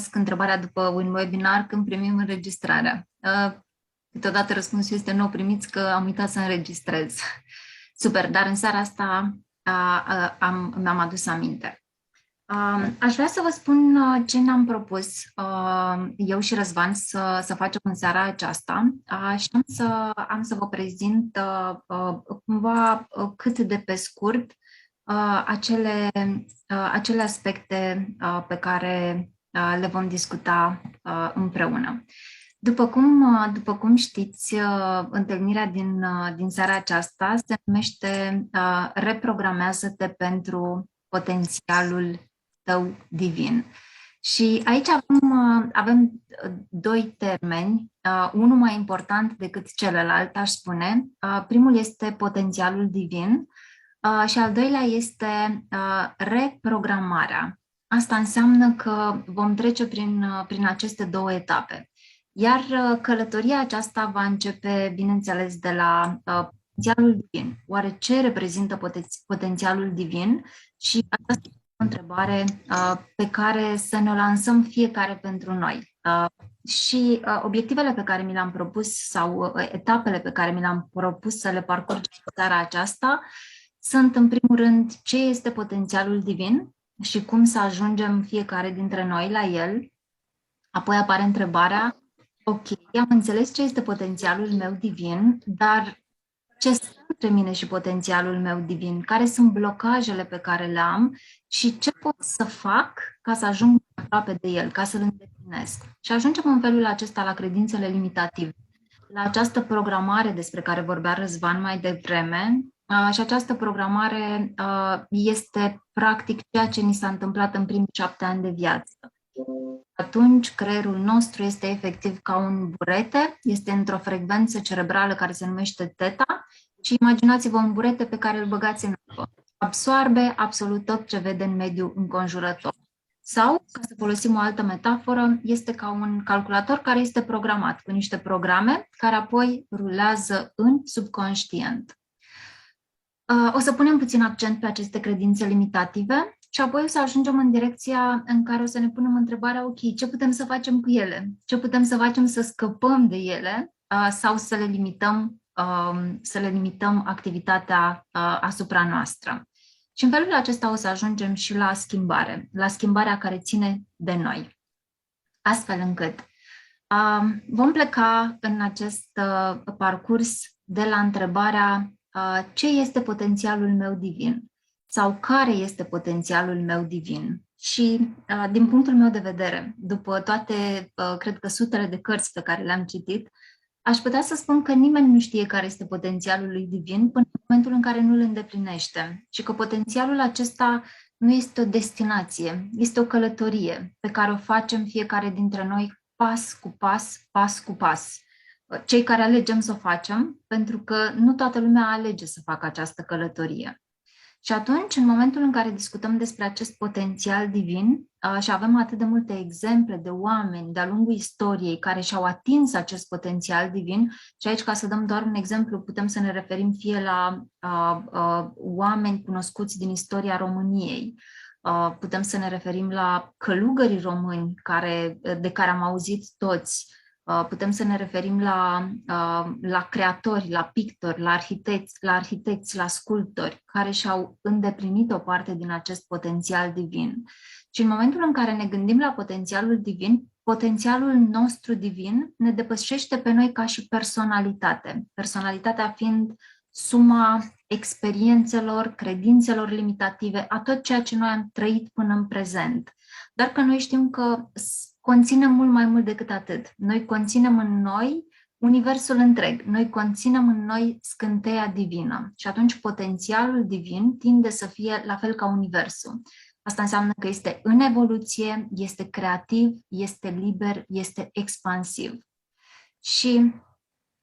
primesc întrebarea după un webinar când primim înregistrarea. Câteodată răspunsul este nu o primiți că am uitat să înregistrez. Super, dar în seara asta mi-am adus aminte. Aș vrea să vă spun ce ne-am propus eu și Răzvan să facem în seara aceasta și am să vă prezint cumva cât de pe scurt acele aspecte pe care le vom discuta împreună. După cum știți, întâlnirea din seara aceasta se numește Reprogramează-te pentru potențialul tău divin. Și aici avem doi termeni, unul mai important decât celălalt, aș spune. Primul este potențialul divin și al doilea este reprogramarea. Asta înseamnă că vom trece prin aceste două etape. Iar călătoria aceasta va începe, bineînțeles, de la potențialul divin. Oare ce reprezintă potențialul divin? Și asta este o întrebare pe care să ne o lansăm fiecare pentru noi. Și obiectivele pe care mi le-am propus sau etapele pe care mi le-am propus să le parcurgem în seara aceasta sunt, în primul rând, ce este potențialul divin și cum să ajungem fiecare dintre noi la el. Apoi apare întrebarea: ok, am înțeles ce este potențialul meu divin, dar ce sunt între mine și potențialul meu divin? Care sunt blocajele pe care le am și ce pot să fac ca să ajung aproape de el, ca să-l îndeplinesc? Și ajungem în felul acesta la credințele limitative, la această programare despre care vorbea Răzvan mai devreme. Și această programare este practic ceea ce ni s-a întâmplat în primii 7 ani de viață. Atunci creierul nostru este efectiv ca un burete, este într-o frecvență cerebrală care se numește teta și imaginați-vă un burete pe care îl băgați în apă. Absoarbe absolut tot ce vede în mediul înconjurător. Sau, ca să folosim o altă metaforă, este ca un calculator care este programat cu niște programe care apoi rulează în subconștient. O să punem puțin accent pe aceste credințe limitative și apoi o să ajungem în direcția în care o să ne punem întrebarea: ok, ce putem să facem cu ele? Ce putem să facem să scăpăm de ele sau să le limităm activitatea asupra noastră? Și în felul acesta o să ajungem și la schimbarea care ține de noi. Astfel încât vom pleca în acest parcurs de la întrebarea: ce este potențialul meu divin? Sau care este potențialul meu divin? Și din punctul meu de vedere, după toate, cred că sutele de cărți pe care le-am citit, aș putea să spun că nimeni nu știe care este potențialul lui divin până în momentul în care nu îl îndeplinește. Și că potențialul acesta nu este o destinație, este o călătorie pe care o facem fiecare dintre noi pas cu pas, pas cu pas. Cei care alegem să o facem, pentru că nu toată lumea alege să facă această călătorie. Și atunci, în momentul în care discutăm despre acest potențial divin și avem atât de multe exemple de oameni de-a lungul istoriei care și-au atins acest potențial divin, și aici, ca să dăm doar un exemplu, putem să ne referim fie la oameni cunoscuți din istoria României, putem să ne referim la călugării români de care am auzit toți, putem să ne referim la creatori, la pictori, la arhitecți, la sculptori, care și-au îndeplinit o parte din acest potențial divin. Și în momentul în care ne gândim la potențialul divin, potențialul nostru divin ne depășește pe noi ca și personalitate. Personalitatea fiind suma experiențelor, credințelor limitative, a tot ceea ce noi am trăit până în prezent. Dar că noi știm că conținem mult mai mult decât atât. Noi conținem în noi universul întreg. Noi conținem în noi scânteia divină. Și atunci potențialul divin tinde să fie la fel ca universul. Asta înseamnă că este în evoluție, este creativ, este liber, este expansiv. Și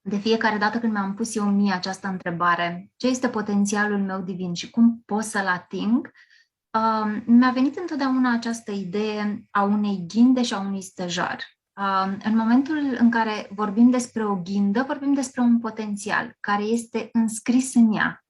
de fiecare dată când mi-am pus eu mie această întrebare, ce este potențialul meu divin și cum pot să-l ating, mi-a venit întotdeauna această idee a unei ghinde și a unui stejar. În momentul în care vorbim despre o ghindă, vorbim despre un potențial care este înscris în ea.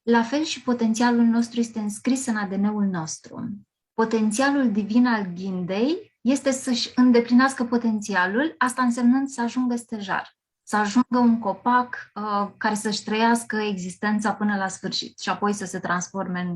La fel și potențialul nostru este înscris în ADN-ul nostru. Potențialul divin al ghindei este să-și îndeplinească potențialul, asta însemnând să ajungă stejar, să ajungă un copac care să-și trăiască existența până la sfârșit și apoi să se transforme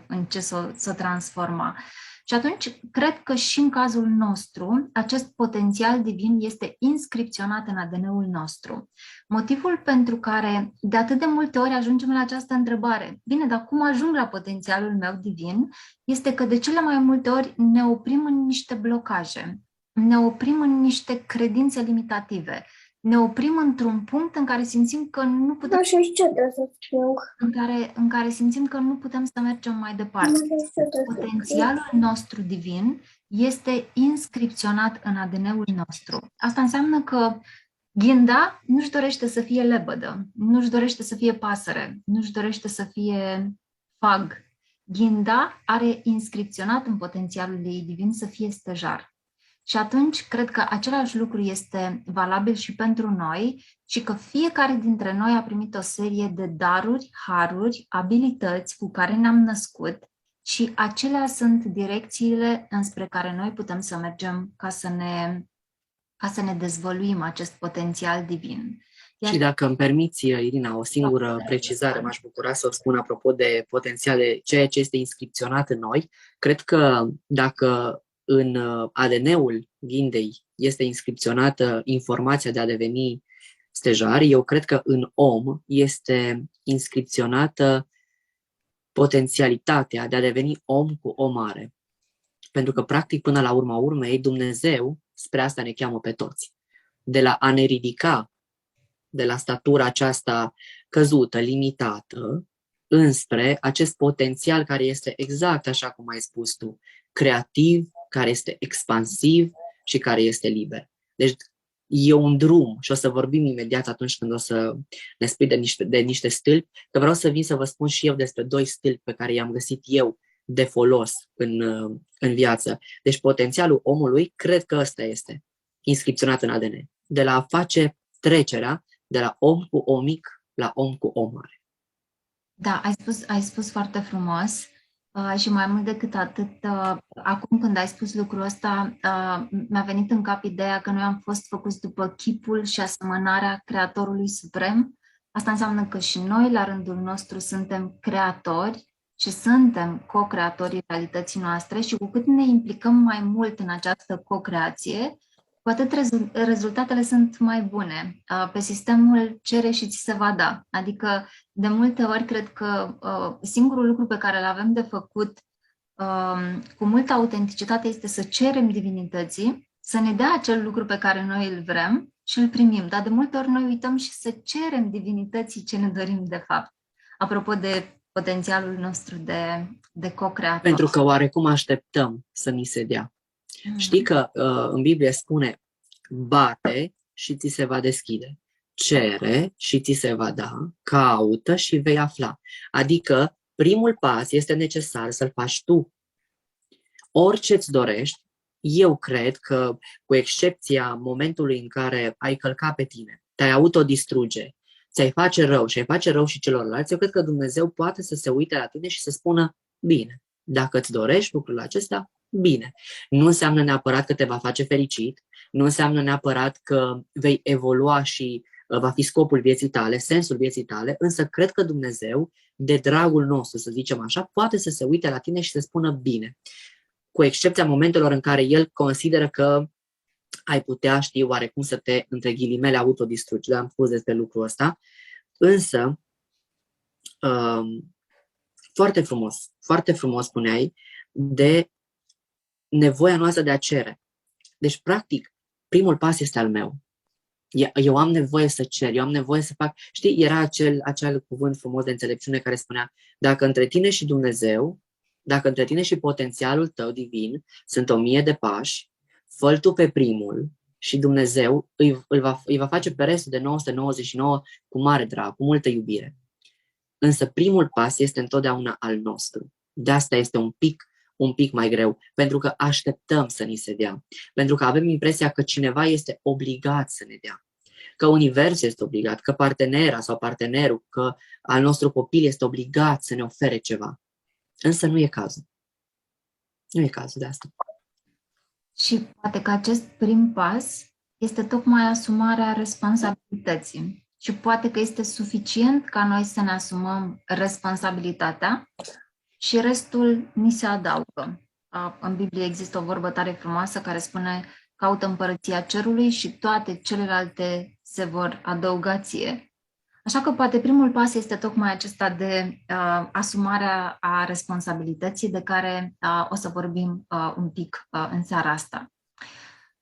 în ce să transforma. Și atunci, cred că și în cazul nostru, acest potențial divin este inscripționat în ADN-ul nostru. Motivul pentru care de atât de multe ori ajungem la această întrebare, bine, dar cum ajung la potențialul meu divin, este că de cele mai multe ori ne oprim în niște blocaje, ne oprim în niște credințe limitative, ne oprim într-un punct în care simțim că nu putem, în care simțim că nu putem să mergem mai departe. Potențialul nostru divin este inscripționat în ADN-ul nostru. Asta înseamnă că ghinda nu-și dorește să fie lebădă, nu-și dorește să fie pasăre, nu-și dorește să fie fag. Ghinda are inscripționat în potențialul ei divin să fie stejar. Și atunci cred că același lucru este valabil și pentru noi și că fiecare dintre noi a primit o serie de daruri, haruri, abilități cu care ne-am născut și acelea sunt direcțiile înspre care noi putem să mergem ca să ne dezvăluim acest potențial divin. Și dacă îmi permiți, Irina, o singură precizare, m-aș bucura să o spun apropo de potențiale, ceea ce este inscripționat în noi. Cred că dacă în ADN-ul ghindei este inscripționată informația de a deveni stejar, eu cred că în om este inscripționată potențialitatea de a deveni om cu o mare. Pentru că, practic, până la urma urmei, Dumnezeu spre asta ne cheamă pe toți. De la a ne ridica de la statura aceasta căzută, limitată, înspre acest potențial care este exact așa cum ai spus tu, creativ, care este expansiv și care este liber. Deci e un drum și o să vorbim imediat atunci când o să ne spui de niște stâlpi, că vreau să vin să vă spun și eu despre 2 stâlpi pe care i-am găsit eu de folos în viață. Deci potențialul omului, cred că ăsta este inscripționat în ADN. De la a face trecerea de la om cu om mic la om cu om mare. Da, ai spus foarte frumos și mai mult decât atât, acum când ai spus lucrul ăsta, mi-a venit în cap ideea că noi am fost făcuți după chipul și asemănarea Creatorului Suprem. Asta înseamnă că și noi, la rândul nostru, suntem creatori și suntem co-creatorii realității noastre și cu cât ne implicăm mai mult în această co-creație, cu atât rezultatele sunt mai bune. Pe sistemul cere și ți se va da. Adică, de multe ori, cred că singurul lucru pe care îl avem de făcut cu multă autenticitate este să cerem divinității să ne dea acel lucru pe care noi îl vrem și îl primim. Dar de multe ori noi uităm și să cerem divinității ce ne dorim de fapt. Apropo de potențialul nostru de co-creator. Pentru că oarecum așteptăm să ni se dea. Știi că în Biblie spune bate și ți se va deschide, cere și ți se va da, caută și vei afla. Adică primul pas este necesar să-l faci tu. Orice îți dorești, eu cred că, cu excepția momentului în care ai călca pe tine, te-ai autodistruge, ți-ai face rău și ai face rău și celorlalți, eu cred că Dumnezeu poate să se uite la tine și să spună, bine, dacă îți dorești lucrul acesta, bine. Nu înseamnă neapărat că te va face fericit, nu înseamnă neapărat că vei evolua și va fi scopul vieții tale, sensul vieții tale, însă cred că Dumnezeu, de dragul nostru, să zicem așa, poate să se uite la tine și să spună bine. Cu excepția momentelor în care El consideră că ai putea, ști, oarecum să te, între ghilimele, autodistrugi. Am spus despre lucrul ăsta. Însă, foarte frumos spuneai de nevoia noastră de a cere. Deci, practic, primul pas este al meu. Eu am nevoie să cer, eu am nevoie să fac... Știi, era acel cuvânt frumos de înțelepciune care spunea, dacă între tine și Dumnezeu, dacă între tine și potențialul tău divin sunt 1000 de pași, fă-l tu pe primul și Dumnezeu îi va face pe restul de 999 cu mare drag, cu multă iubire. Însă primul pas este întotdeauna al nostru. De asta este un pic mai greu, pentru că așteptăm să ni se dea, pentru că avem impresia că cineva este obligat să ne dea, că universul este obligat, că partenera sau partenerul, că al nostru copil este obligat să ne ofere ceva. Însă nu e cazul. Nu e cazul de asta. Și poate că acest prim pas este tocmai asumarea responsabilității. Și poate că este suficient ca noi să ne asumăm responsabilitatea și restul ni se adaugă. În Biblie există o vorbă tare frumoasă care spune: caută împărăția cerului și toate celelalte se vor adăuga ție. Așa că poate primul pas este tocmai acesta de asumarea a responsabilității, de care o să vorbim un pic în seara asta.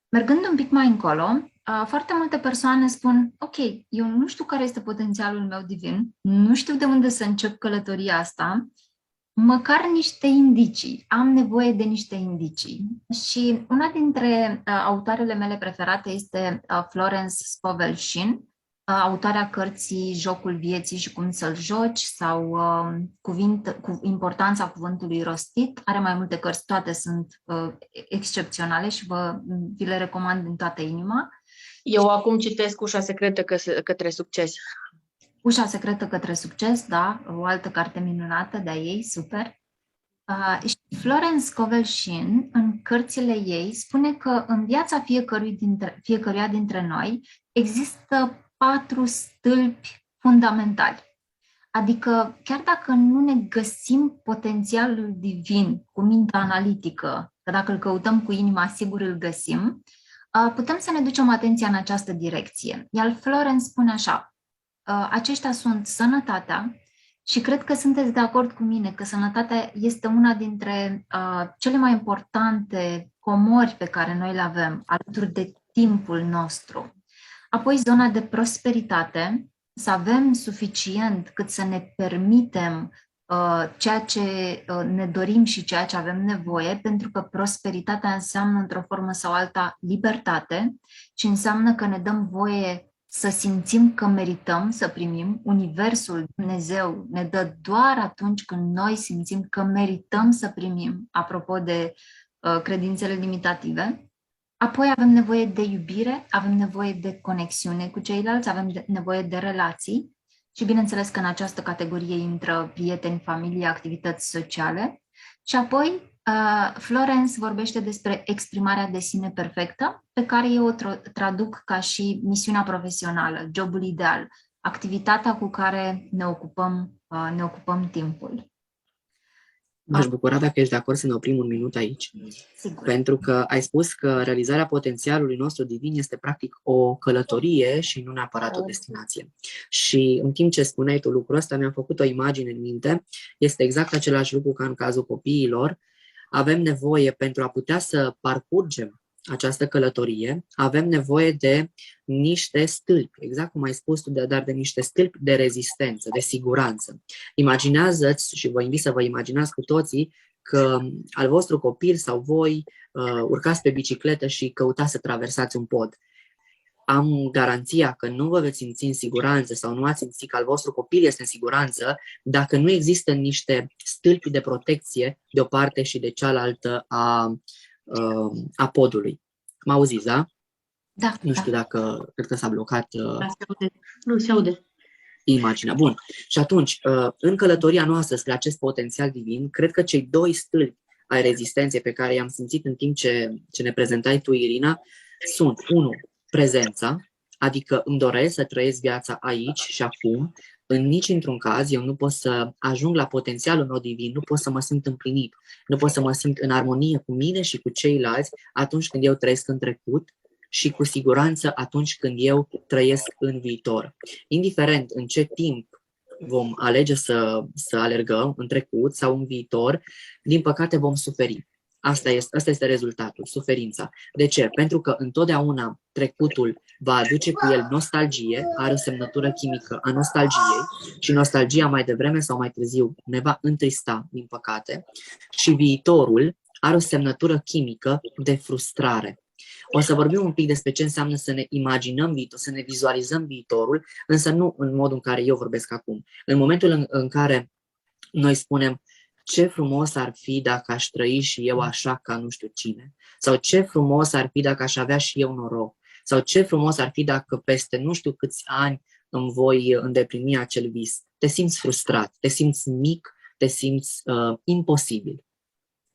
Mergând un pic mai încolo, foarte multe persoane spun: ok, eu nu știu care este potențialul meu divin, nu știu de unde să încep călătoria asta, măcar niște indicii, am nevoie de niște indicii. Și una dintre autoarele mele preferate este Florence Scovel Shinn, autoarea cărții Jocul vieții și cum să-l joci, sau importanța cuvântului rostit. Are mai multe cărți, toate sunt excepționale și vi le recomand din toată inima. Eu acum citesc Ușa secretă către succes. Ușa secretă către succes, da, o altă carte minunată de-a ei, super. Și Florence Scovel Shinn, în cărțile ei, spune că în viața fiecăruia dintre noi există 4 stâlpi fundamentali. Adică, chiar dacă nu ne găsim potențialul divin cu mintea analitică, că dacă îl căutăm cu inima, sigur îl găsim, putem să ne ducem atenția în această direcție. Iar Florence spune așa: aceștia sunt sănătatea, și cred că sunteți de acord cu mine că sănătatea este una dintre cele mai importante comori pe care noi le avem, alături de timpul nostru. Apoi zona de prosperitate, să avem suficient cât să ne permitem ceea ce ne dorim și ceea ce avem nevoie, pentru că prosperitatea înseamnă într-o formă sau alta libertate și înseamnă că ne dăm voie să simțim că merităm să primim. Universul, Dumnezeu, ne dă doar atunci când noi simțim că merităm să primim, apropo de credințele limitative. Apoi avem nevoie de iubire, avem nevoie de conexiune cu ceilalți, avem nevoie de relații și bineînțeles că în această categorie intră prieteni, familie, activități sociale. Și apoi Florence vorbește despre exprimarea de sine perfectă, pe care eu o traduc ca și misiunea profesională, jobul ideal, activitatea cu care ne ocupăm timpul. M-aș bucura dacă ești de acord să ne oprim un minut aici. Sigur. Pentru că ai spus că realizarea potențialului nostru divin este practic o călătorie și nu neapărat o destinație. Și în timp ce spuneai tu lucrul ăsta, mi-am făcut o imagine în minte. Este exact același lucru ca în cazul copiilor. Avem nevoie, pentru a putea să parcurgem această călătorie, avem nevoie de niște stâlpi, exact cum ai spus tu, dar de niște stâlpi de rezistență, de siguranță. Imaginează-ți, și vă invit să vă imaginați cu toții, că al vostru copil sau voi urcați pe bicicletă și căutați să traversați un pod. Am garanția că nu vă veți simți în siguranță sau nu ați simțit că al vostru copil este în siguranță dacă nu există niște stâlpi de protecție de o parte și de cealaltă a podului. Mă auziți, da? Da. Nu știu dacă, cred că s-a blocat Nu se aude. imaginea. Bun. Și atunci, în călătoria noastră spre acest potențial divin, cred că cei 2 stâlpi ai rezistenței pe care i-am simțit în timp ce ne prezentai tu, Irina, sunt 1. Prezența, adică îmi doresc să trăiesc viața aici și acum. În nici într-un caz eu nu pot să ajung la potențialul meu divin, nu pot să mă simt împlinit, nu pot să mă simt în armonie cu mine și cu ceilalți atunci când eu trăiesc în trecut și cu siguranță atunci când eu trăiesc în viitor. Indiferent în ce timp vom alege să alergăm, în trecut sau în viitor, din păcate vom suferi. Asta este rezultatul, suferința. De ce? Pentru că întotdeauna trecutul va aduce cu el nostalgie, are o semnătură chimică a nostalgiei și nostalgia mai devreme sau mai târziu ne va întrista, din păcate, și viitorul are o semnătură chimică de frustrare. O să vorbim un pic despre ce înseamnă să ne imaginăm viitorul, să ne vizualizăm viitorul, însă nu în modul în care eu vorbesc acum. În momentul în care noi spunem ce frumos ar fi dacă aș trăi și eu așa ca nu știu cine, sau ce frumos ar fi dacă aș avea și eu noroc, sau ce frumos ar fi dacă peste nu știu câți ani îmi voi îndeplini acel vis. Te simți frustrat, te simți mic, te simți imposibil.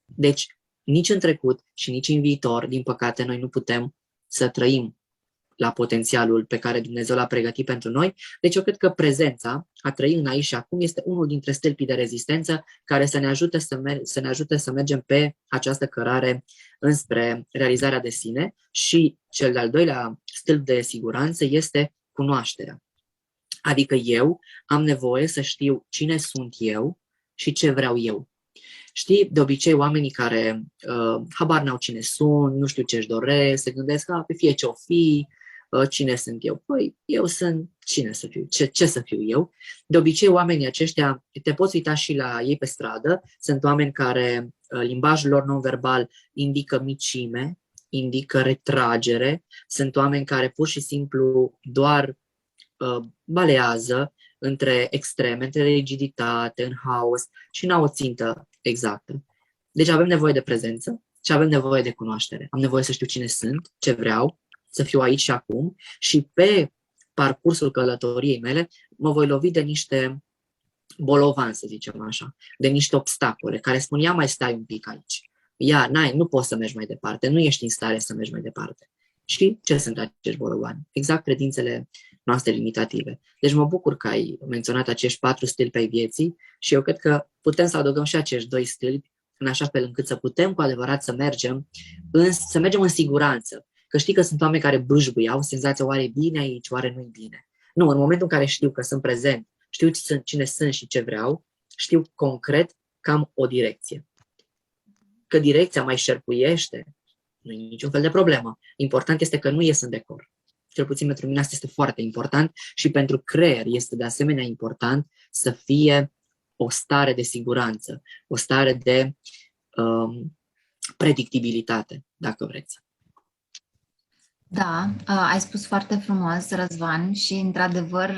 Deci, nici în trecut și nici în viitor, din păcate, noi nu putem să trăim la potențialul pe care Dumnezeu l-a pregătit pentru noi. Deci eu cred că prezența, a trăi în aici și acum, este unul dintre stâlpii de rezistență care să ne ajute să mergem pe această cărare înspre realizarea de sine. Și cel de-al doilea stâlp de siguranță este cunoașterea. Adică eu am nevoie să știu cine sunt eu și ce vreau eu. Știi, de obicei oamenii care habar n-au cine sunt, nu știu ce își doresc, se gândesc că pe fie ce-o fi, cine sunt eu? Păi, eu sunt cine să fiu, ce să fiu eu? De obicei oamenii aceștia, te poți uita și la ei pe stradă, sunt oameni care limbajul lor non-verbal indică micime, indică retragere, sunt oameni care pur și simplu doar balează între extreme, între rigiditate, în haos și n-au o țintă exactă. Deci avem nevoie de prezență și avem nevoie de cunoaștere. Am nevoie să știu cine sunt, ce vreau, să fiu aici și acum și pe parcursul călătoriei mele mă voi lovi de niște bolovani, să zicem așa, de niște obstacole care spun, ia mai stai un pic aici. Nu poți să mergi mai departe, nu ești în stare să mergi mai departe. Și ce sunt acești bolovani? Exact credințele noastre limitative. Deci mă bucur că ai menționat acești 4 stâlpi ai vieții și eu cred că putem să adăugăm și acești 2 stâlpi în așa fel încât să putem cu adevărat să mergem în siguranță. Că știi că sunt oameni care bâșbâi, au senzația, oare e bine aici, oare nu e bine. Nu, în momentul în care știu că sunt prezent, știu cine sunt și ce vreau, știu concret că am o direcție. Că direcția mai șerpuiește, nu e niciun fel de problemă. Important este că nu ies în decor. Cel puțin pentru mine asta este foarte important și pentru creier este de asemenea important să fie o stare de siguranță, o stare de predictibilitate, dacă vreți. Da, ai spus foarte frumos, Răzvan, și într-adevăr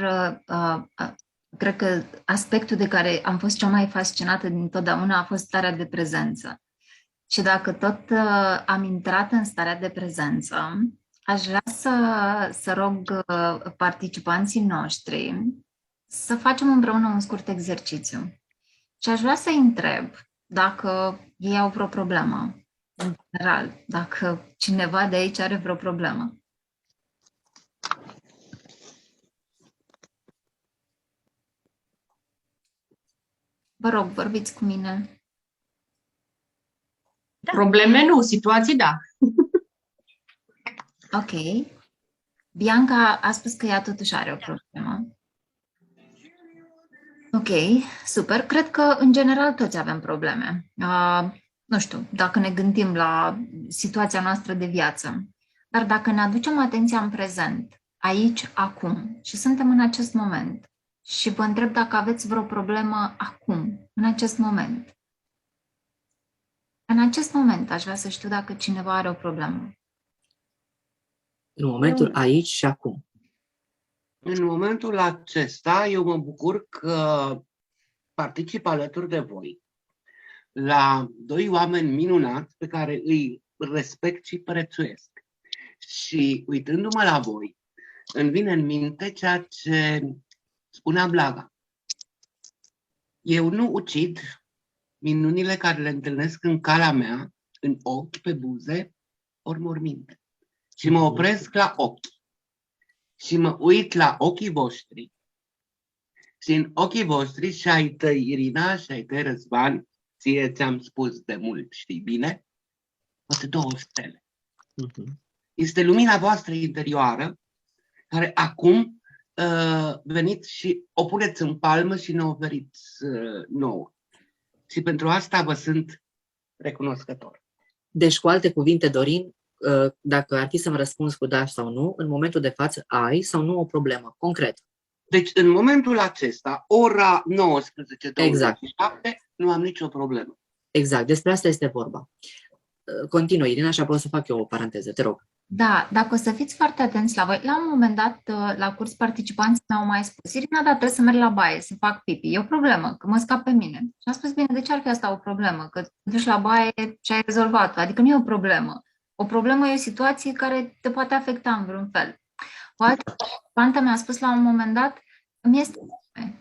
cred că aspectul de care am fost cea mai fascinată dintotdeauna a fost starea de prezență. Și dacă tot am intrat în starea de prezență, aș vrea să rog participanții noștri să facem împreună un scurt exercițiu. Și aș vrea să-i întreb dacă ei au vreo problemă, în general, dacă cineva de aici are vreo problemă. Vă rog, vorbiți cu mine. Da. Probleme nu, situații da. Ok. Bianca a spus că ea totuși are o problemă. Ok, super. Cred că, în general, toți avem probleme. Nu știu, dacă ne gândim la situația noastră de viață. Dar dacă ne aducem atenția în prezent, aici, acum, și suntem în acest moment, și vă întreb dacă aveți vreo problemă acum, în acest moment. În acest moment aș vrea să știu dacă cineva are o problemă. În momentul aici și acum. În momentul acesta, eu mă bucur că particip alături de voi la 2 oameni minunați pe care îi respect și prețuiesc. Și uitându-mă la voi, îmi vine în minte ceea ce spunea Blaga. Eu nu ucid minunile care le întâlnesc în calea mea, în ochi, pe buze, ori morminte. Și mă opresc la ochi. Și mă uit la ochii voștri. Și în ochii voștri și ai tăi, Irina, și ai tăi, Răzvan, ție ți-am spus de mult, știi bine? Poate 2 stele. Este lumina voastră interioară, care acum veniți și o puneți în palmă și ne oferiți nouă. Și pentru asta vă sunt recunoscător. Deci, cu alte cuvinte, Dorin, dacă ar fi să-mi răspunzi cu da sau nu, în momentul de față ai sau nu o problemă, concret. Deci, în momentul acesta, ora 19:27, exact. Nu am nicio problemă. Exact, despre asta este vorba. Continuă, Irina, și apoi o să fac eu o paranteză, te rog. Da, dacă o să fiți foarte atenți la voi, la un moment dat, la curs, participanții mi-au mai spus, Irina, dar trebuie să merg la baie, să fac pipi. E o problemă, că mă scap pe mine. Și am spus, bine, de ce ar fi asta o problemă? Că te duci la baie și ai rezolvat-o. Adică nu e o problemă. O problemă e o situație care te poate afecta în vreun fel. O altă participantă mi-a spus la un moment dat, îmi este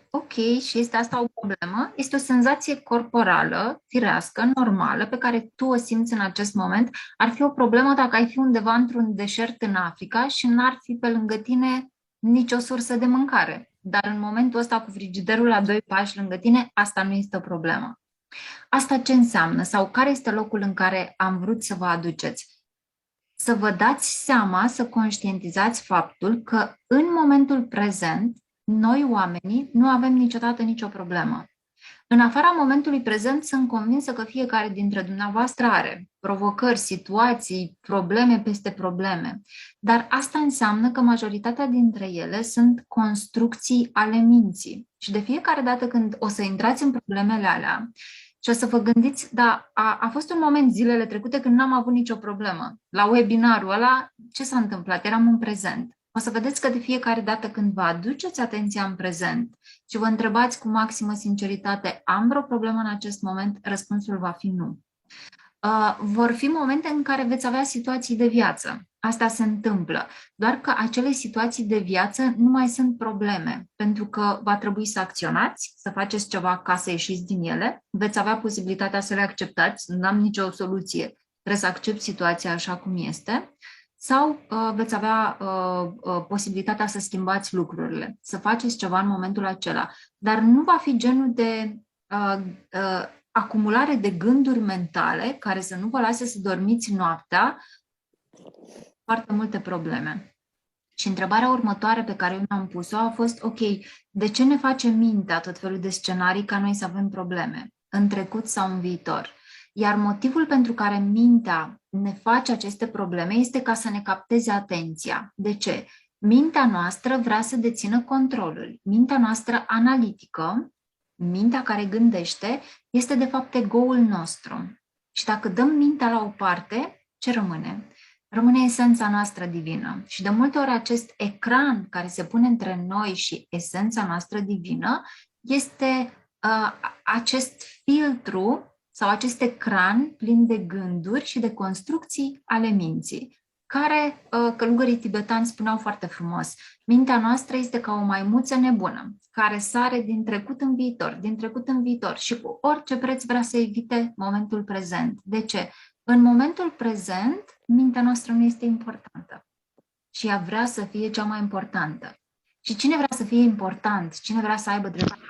Ok, și este asta o problemă? Este o senzație corporală, firească, normală, pe care tu o simți în acest moment. Ar fi o problemă dacă ai fi undeva într-un deșert în Africa și n-ar fi pe lângă tine nicio sursă de mâncare. Dar în momentul ăsta, cu frigiderul la 2 pași lângă tine, asta nu este o problemă. Asta ce înseamnă? Sau care este locul în care am vrut să vă aduceți? Să vă dați seama, să conștientizați faptul că în momentul prezent, noi oamenii nu avem niciodată nicio problemă. În afara momentului prezent, sunt convinsă că fiecare dintre dumneavoastră are provocări, situații, probleme peste probleme. Dar asta înseamnă că majoritatea dintre ele sunt construcții ale minții. Și de fiecare dată când o să intrați în problemele alea și o să vă gândiți, da, a fost un moment zilele trecute când n-am avut nicio problemă. La webinarul ăla, ce s-a întâmplat? Eram în prezent. O să vedeți că de fiecare dată când vă aduceți atenția în prezent și vă întrebați cu maximă sinceritate, am vreo problemă în acest moment? Răspunsul va fi nu. Vor fi momente în care veți avea situații de viață. Asta se întâmplă. Doar că acele situații de viață nu mai sunt probleme, pentru că va trebui să acționați, să faceți ceva ca să ieșiți din ele, veți avea posibilitatea să le acceptați, nu am nicio soluție, trebuie să accept situația așa cum este, sau veți avea posibilitatea să schimbați lucrurile, să faceți ceva în momentul acela. Dar nu va fi genul de acumulare de gânduri mentale care să nu vă lase să dormiți noaptea, foarte multe probleme. Și întrebarea următoare pe care eu mi-am pus-o a fost, ok, de ce ne face mintea tot felul de scenarii ca noi să avem probleme, în trecut sau în viitor? Iar motivul pentru care mintea ne face aceste probleme este ca să ne capteze atenția. De ce? Mintea noastră vrea să dețină controlul. Mintea noastră analitică, mintea care gândește, este de fapt ego-ul nostru. Și dacă dăm mintea la o parte, ce rămâne? Rămâne esența noastră divină. Și de multe ori acest ecran care se pune între noi și esența noastră divină este acest filtru sau acest ecran plin de gânduri și de construcții ale minții, care călugării tibetani spuneau foarte frumos. Mintea noastră este ca o maimuță nebună, care sare din trecut în viitor, din trecut în viitor și cu orice preț vrea să evite momentul prezent. De ce? În momentul prezent, mintea noastră nu este importantă și ea vrea să fie cea mai importantă. Și cine vrea să fie important? Cine vrea să aibă dreptate?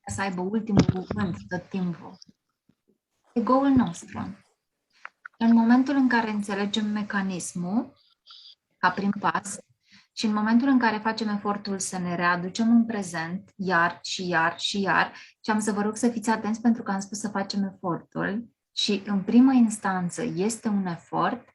Să aibă ultimul cuvânt tot timpul? Ego-ul nostru. În momentul în care înțelegem mecanismul, ca prim pas, și în momentul în care facem efortul să ne readucem în prezent, iar și iar și iar, și am să vă rog să fiți atenți pentru că am spus să facem efortul, și în primă instanță este un efort,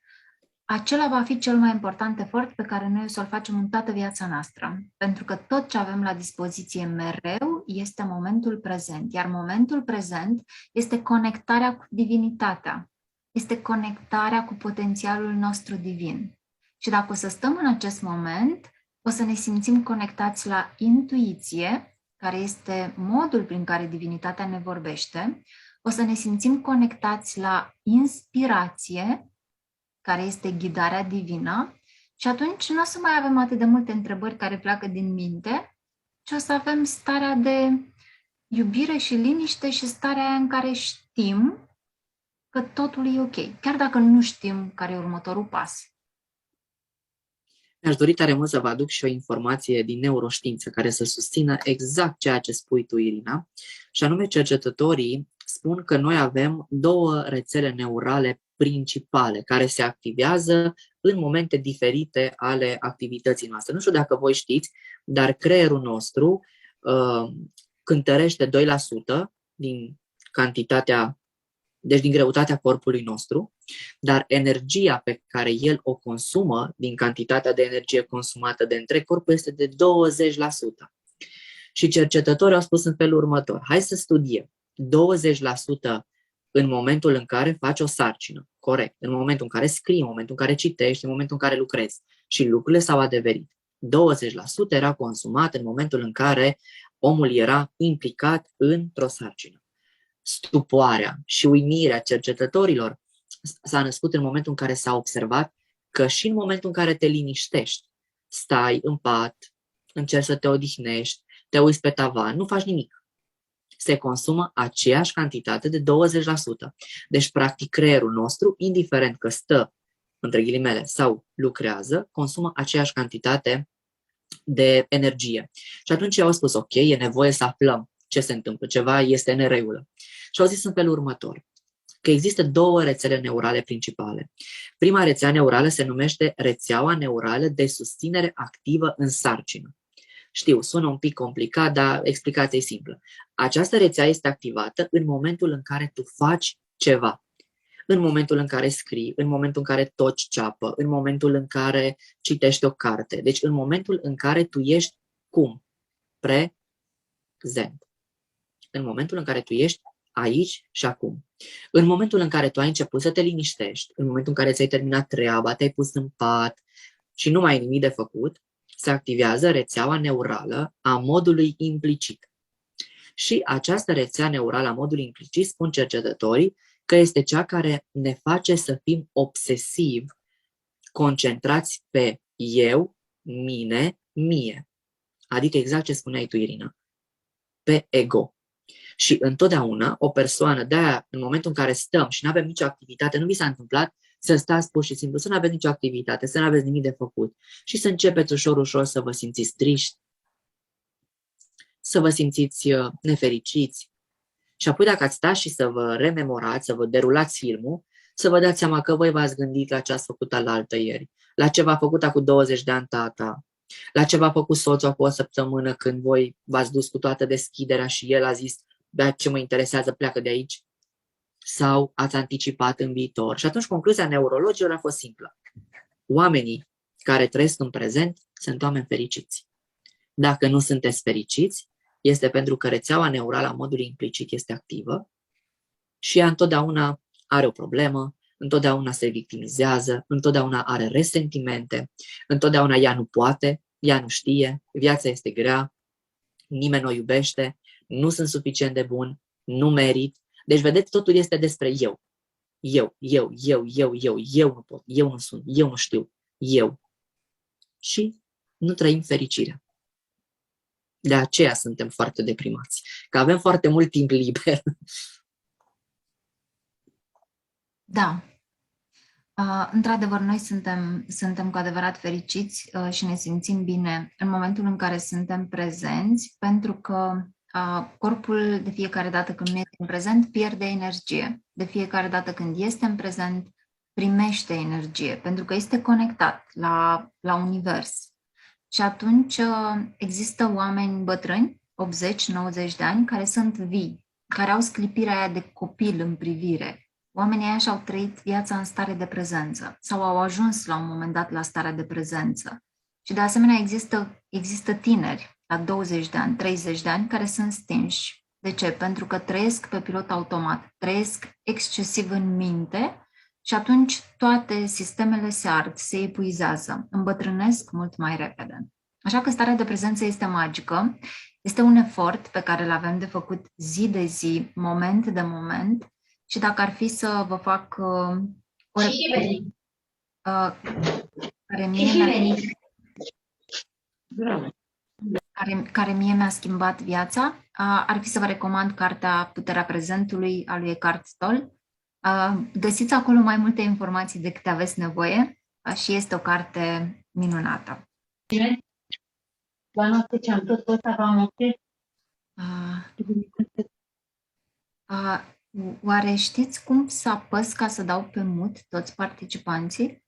acela va fi cel mai important efort pe care noi o să-l facem în toată viața noastră. Pentru că tot ce avem la dispoziție mereu este momentul prezent. Iar momentul prezent este conectarea cu divinitatea. Este conectarea cu potențialul nostru divin. Și dacă o să stăm în acest moment, o să ne simțim conectați la intuiție, care este modul prin care divinitatea ne vorbește, o să ne simțim conectați la inspirație, care este ghidarea divină, și atunci nu o să mai avem atât de multe întrebări care pleacă din minte, ci o să avem starea de iubire și liniște și starea aia în care știm că totul e ok, chiar dacă nu știm care e următorul pas. Mi-aș dori tare mult să vă aduc și o informație din neuroștiință care să susțină exact ceea ce spui tu, Irina, și anume cercetătorii spun că noi avem 2 rețele neurale principale care se activează în momente diferite ale activității noastre. Nu știu dacă voi știți, dar creierul nostru cântărește 2% din cantitatea, deci din greutatea corpului nostru, dar energia pe care el o consumă, din cantitatea de energie consumată de întreg corpul, este de 20%. Și cercetătorii au spus în felul următor: hai să studiem 20% în momentul în care faci o sarcină, corect, în momentul în care scrii, în momentul în care citești, în momentul în care lucrezi. Și lucrurile s-au adeverit. 20% era consumat în momentul în care omul era implicat într-o sarcină. Stupoarea și uimirea cercetătorilor s-a născut în momentul în care s-a observat că și în momentul în care te liniștești, stai în pat, încerci să te odihnești, te uiți pe tavan, nu faci nimic. Se consumă aceeași cantitate de 20%. Deci, practic, creierul nostru, indiferent că stă, între ghilimele, sau lucrează, consumă aceeași cantitate de energie. Și atunci au spus, ok, e nevoie să aflăm ce se întâmplă, ceva este în neregulă. Și au zis în felul următor, că există două rețele neurale principale. Prima rețea neurală se numește rețeaua neurală de susținere activă în sarcină. Știu, sună un pic complicat, dar explicația e simplă. Această rețea este activată în momentul în care tu faci ceva. În momentul în care scrii, în momentul în care toci ceapă, în momentul în care citești o carte. Deci în momentul în care tu ești cum? Prezent. În momentul în care tu ești aici și acum. În momentul în care tu ai început să te liniștești, în momentul în care ți-ai terminat treaba, te-ai pus în pat și nu mai ai nimic de făcut, se activează rețeaua neurală a modului implicit. Și această rețea neurală a modului implicit, spun cercetătorii, că este cea care ne face să fim obsesiv concentrați pe eu, mine, mie. Adică exact ce spuneai tu, Irina, pe ego. Și întotdeauna o persoană, de-aia, în momentul în care stăm și nu avem nicio activitate, nu vi s-a întâmplat să stați pur și simplu, să nu aveți nicio activitate, să nu aveți nimic de făcut și să începeți ușor, ușor să vă simțiți triști, să vă simțiți nefericiți. Și apoi dacă ați sta și să vă rememorați, să vă derulați filmul, să vă dați seama că voi v-ați gândit la ce ați făcut alaltă ieri, la ce v-a făcut acum 20 de ani tata, la ce v-a făcut soțul acum o săptămână când voi v-ați dus cu toată deschiderea și el a zis, da, ce mă interesează, pleacă de aici. Sau ați anticipat în viitor. Și atunci concluzia neurologilor a fost simplă. Oamenii care trăiesc în prezent sunt oameni fericiți. Dacă nu sunteți fericiți, este pentru că rețeaua neurală a modului implicit este activă și ea întotdeauna are o problemă, întotdeauna se victimizează, întotdeauna are resentimente, întotdeauna ea nu poate, ea nu știe, viața este grea, nimeni nu o iubește, nu sunt suficient de bun, nu merit. Deci, vedeți, totul este despre eu. Eu nu pot, eu nu sunt, eu nu știu, eu. Și nu trăim fericirea. De aceea suntem foarte deprimați, că avem foarte mult timp liber. Da. Într-adevăr, noi suntem cu adevărat fericiți și ne simțim bine în momentul în care suntem prezenți, pentru că corpul, de fiecare dată când nu este în prezent, pierde energie. De fiecare dată când este în prezent, primește energie, pentru că este conectat la univers. Și atunci există oameni bătrâni, 80-90 de ani, care sunt vii, care au sclipirea aia de copil în privire. Oamenii aia și-au trăit viața în stare de prezență sau au ajuns la un moment dat la starea de prezență. Și de asemenea există tineri la 20 de ani, 30 de ani, care sunt stinși. De ce? Pentru că trăiesc pe pilot automat, trăiesc excesiv în minte și atunci toate sistemele se ard, se epuizează, îmbătrânesc mult mai repede. Așa că starea de prezență este magică, este un efort pe care îl avem de făcut zi de zi, moment de moment, și dacă ar fi să vă fac o care mie mi-a schimbat viața, ar fi să vă recomand cartea Puterea prezentului a lui Eckhart Tolle. Găsiți acolo mai multe informații decât aveți nevoie și este o carte minunată. La noapte ce am tot ăsta la noapte? Oare știți cum să apăs ca să dau pe mut toți participanții?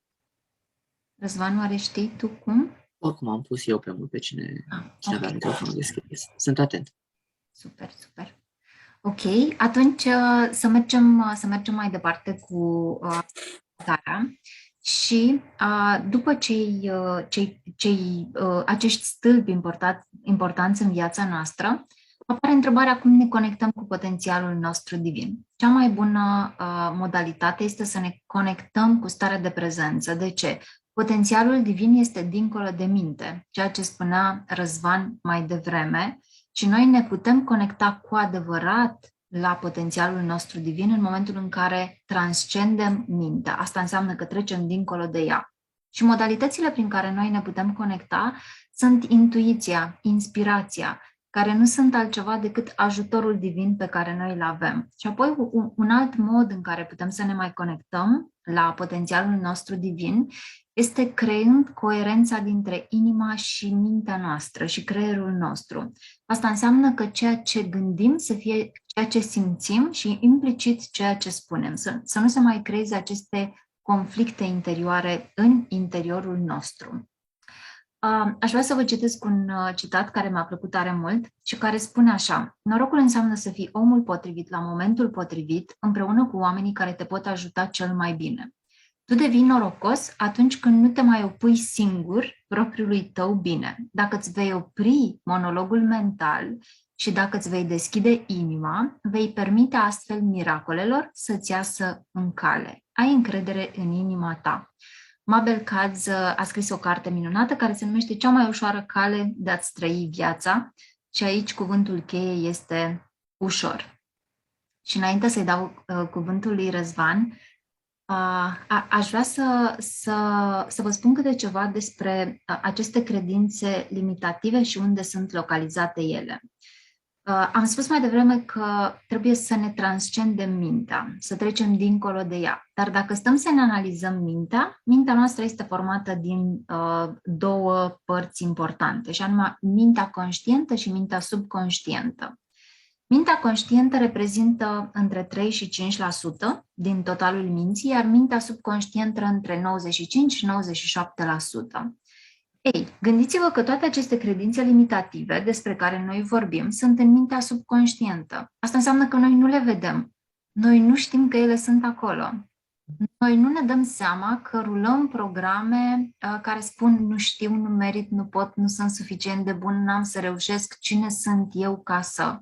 Răzvan, oare știi tu cum? Oricum am pus eu pe mult pe cine avea microfonul deschis. Sunt atent. Super, super. Ok, atunci să mergem mai departe cu data și după acești stâlpi importanți în viața noastră, apare întrebarea cum ne conectăm cu potențialul nostru divin. Cea mai bună modalitate este să ne conectăm cu starea de prezență. De ce? Potențialul divin este dincolo de minte, ceea ce spunea Răzvan mai devreme, și noi ne putem conecta cu adevărat la potențialul nostru divin în momentul în care transcendem mintea. Asta înseamnă că trecem dincolo de ea. Și modalitățile prin care noi ne putem conecta sunt intuiția, inspirația, care nu sunt altceva decât ajutorul divin pe care noi îl avem. Și apoi un alt mod în care putem să ne mai conectăm la potențialul nostru divin este creând coerența dintre inima și mintea noastră și creierul nostru. Asta înseamnă că ceea ce gândim să fie ceea ce simțim și implicit ceea ce spunem. Să nu se mai creeze aceste conflicte interioare în interiorul nostru. Aș vrea să vă citesc un citat care mi-a plăcut tare mult și care spune așa: norocul înseamnă să fii omul potrivit la momentul potrivit, împreună cu oamenii care te pot ajuta cel mai bine. Tu devii norocos atunci când nu te mai opui singur propriului tău bine. Dacă îți vei opri monologul mental și dacă îți vei deschide inima, vei permite astfel miracolelor să-ți iasă în cale. Ai încredere în inima ta. Mabel Katz a scris o carte minunată care se numește Cea mai ușoară cale de a-ți trăi viața și aici cuvântul cheie este ușor. Și înainte să-i dau cuvântul lui Răzvan, aș vrea să vă spun câte ceva despre aceste credințe limitative și unde sunt localizate ele. Am spus mai devreme că trebuie să ne transcendem mintea, să trecem dincolo de ea. Dar dacă stăm să ne analizăm mintea noastră este formată din două părți importante, și anume mintea conștientă și mintea subconștientă. Mintea conștientă reprezintă între 3 și 5% din totalul minții, iar mintea subconștientă între 95 și 97%. Ei, gândiți-vă că toate aceste credințe limitative despre care noi vorbim sunt în mintea subconștientă. Asta înseamnă că noi nu le vedem. Noi nu știm că ele sunt acolo. Noi nu ne dăm seama că rulăm programe care spun nu știu, nu merit, nu pot, nu sunt suficient de bun, n-am să reușesc, cine sunt eu ca să...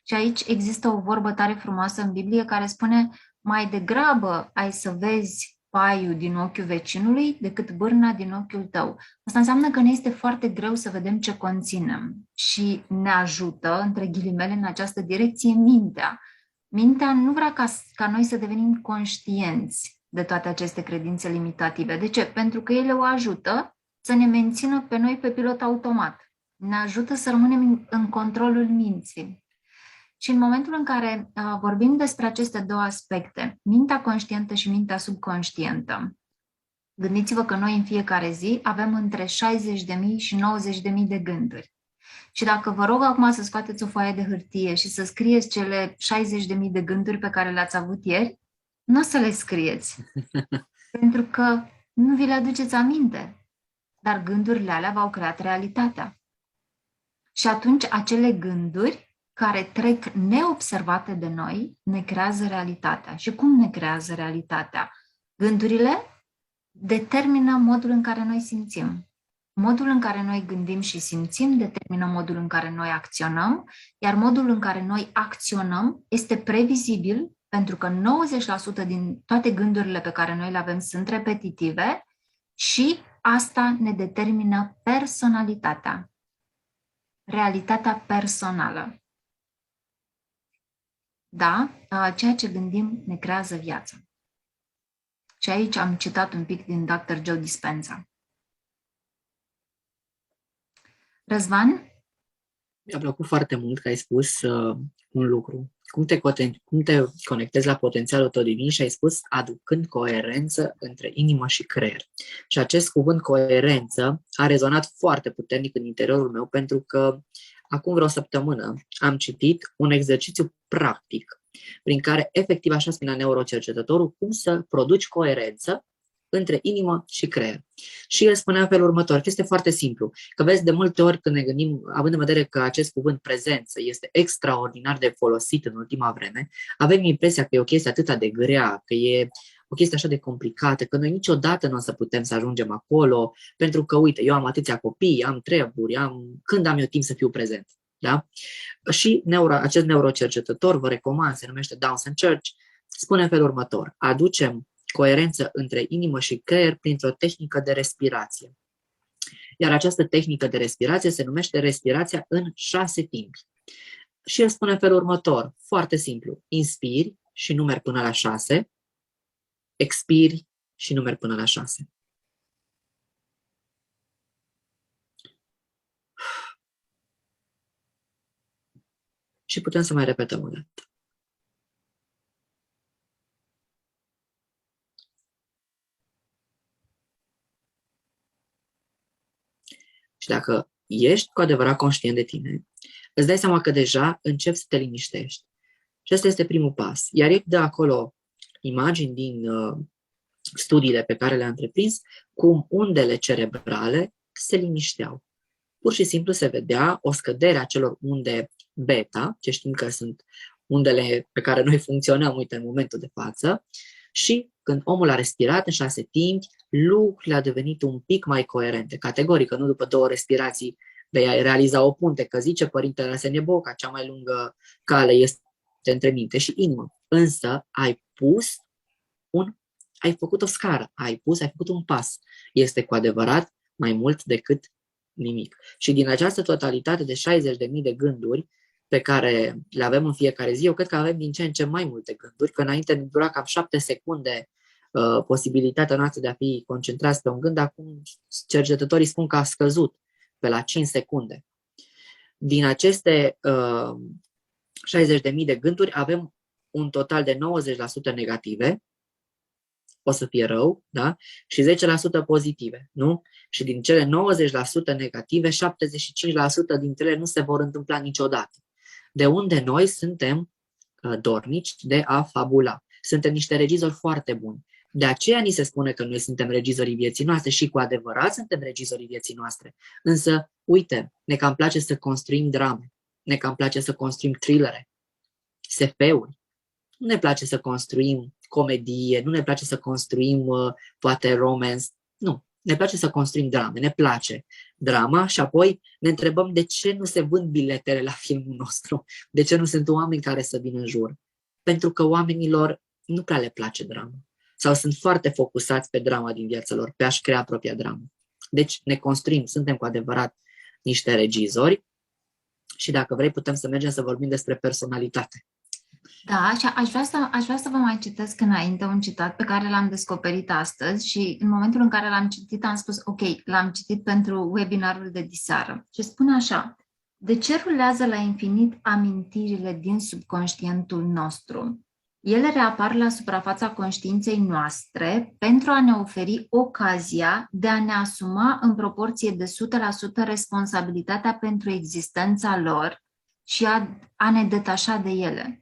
Și aici există o vorbă tare frumoasă în Biblie care spune: mai degrabă ai să vezi paiul din ochiul vecinului decât bârna din ochiul tău. Asta înseamnă că ne este foarte greu să vedem ce conținem și ne ajută, între ghilimele, în această direcție mintea. Mintea nu vrea ca noi să devenim conștienți de toate aceste credințe limitative. De ce? Pentru că ele o ajută să ne mențină pe noi pe pilot automat. Ne ajută să rămânem în controlul minții. Și în momentul în care vorbim despre aceste două aspecte, mintea conștientă și mintea subconștientă, gândiți-vă că noi în fiecare zi avem între 60.000 și 90.000 de gânduri. Și dacă vă rog acum să scoateți o foaie de hârtie și să scrieți cele 60.000 de gânduri pe care le-ați avut ieri, nu o să le scrieți, pentru că nu vi le aduceți aminte. Dar gândurile alea v-au creat realitatea. Și atunci acele gânduri care trec neobservate de noi, ne creează realitatea. Și cum ne creează realitatea? Gândurile determină modul în care noi simțim. Modul în care noi gândim și simțim determină modul în care noi acționăm, iar modul în care noi acționăm este previzibil, pentru că 90% din toate gândurile pe care noi le avem sunt repetitive și asta ne determină personalitatea, realitatea personală. Da, ceea ce gândim ne creează viața. Și aici am citat un pic din Dr. Joe Dispenza. Răzvan? Mi-a plăcut foarte mult că ai spus un lucru. Cum te conectezi la potențialul tău divin și ai spus aducând coerență între inimă și creier. Și acest cuvânt coerență a rezonat foarte puternic în interiorul meu pentru că acum vreo săptămână am citit un exercițiu practic prin care efectiv așa spunea neurocercetătorul cum să produci coerență între inimă și creier. Și el spunea în felul următor, că este foarte simplu, că vezi de multe ori când ne gândim, având în vedere că acest cuvânt prezență este extraordinar de folosit în ultima vreme, avem impresia că e o chestie atât de grea, că e o chestie așa de complicată, că noi niciodată nu o să putem să ajungem acolo, pentru că, uite, eu am atâția copii, am treburi, când am eu timp să fiu prezent? Da? Și acest neurocercetător, vă recomand, se numește Dawson Church, spune în felul următor, aducem coerență între inimă și creier printr-o tehnică de respirație. Iar această tehnică de respirație se numește respirația în 6 timpi. Și el spune în felul următor, foarte simplu, inspiri și numeri până la 6, expiri și numeri până la 6. și putem să mai repetăm o dată. Și dacă ești cu adevărat conștient de tine, îți dai seama că deja începi să te liniștești. Și ăsta este primul pas. Iar eu de acolo imagini din studiile pe care le-am întreprins, cum undele cerebrale se linișteau. Pur și simplu se vedea o scădere a celor unde beta, ce știm că sunt undele pe care noi funcționăm, uite, în momentul de față, și când omul a respirat în 6 timpi, lucrurile au devenit un pic mai coerente. Categoric, că nu după 2 respirații vei realiza o punte, că zice Părintele Arsenie Boca, cea mai lungă cale este între minte și inimă. Însă ai făcut o scară, ai făcut un pas. Este cu adevărat mai mult decât nimic. Și din această totalitate de 60.000 de gânduri pe care le avem în fiecare zi, eu cred că avem din ce în ce mai multe gânduri, că înainte ne dura cam 7 secunde posibilitatea noastră de a fi concentrați pe un gând, acum cercetătorii spun că a scăzut pe la 5 secunde. Din aceste 60.000 de gânduri avem un total de 90% negative, o să fie rău, da? Și 10% pozitive, nu? Și din cele 90% negative, 75% dintre ele nu se vor întâmpla niciodată. De unde noi suntem dornici de a fabula. Suntem niște regizori foarte buni. De aceea ni se spune că noi suntem regizorii vieții noastre și cu adevărat suntem regizorii vieții noastre. Însă, uite, ne cam place să construim drame, ne cam place să construim thrillere, SF-uri. Nu ne place să construim comedie, nu ne place să construim poate romance, nu. Ne place să construim drame, ne place drama și apoi ne întrebăm de ce nu se vând biletele la filmul nostru, de ce nu sunt oameni care să vină în jur. Pentru că oamenilor nu prea le place drama sau sunt foarte focusați pe drama din viața lor, pe a-și crea propria dramă. Deci ne construim, suntem cu adevărat niște regizori și dacă vrei putem să mergem să vorbim despre personalitate. Da, și aș vrea să vă mai citesc înainte un citat pe care l-am descoperit astăzi și în momentul în care l-am citit am spus, ok, l-am citit pentru webinarul de diseară. Și spune așa: de ce rulează la infinit amintirile din subconștientul nostru? Ele reapar la suprafața conștiinței noastre pentru a ne oferi ocazia de a ne asuma în proporție de 100% responsabilitatea pentru existența lor și a ne detașa de ele.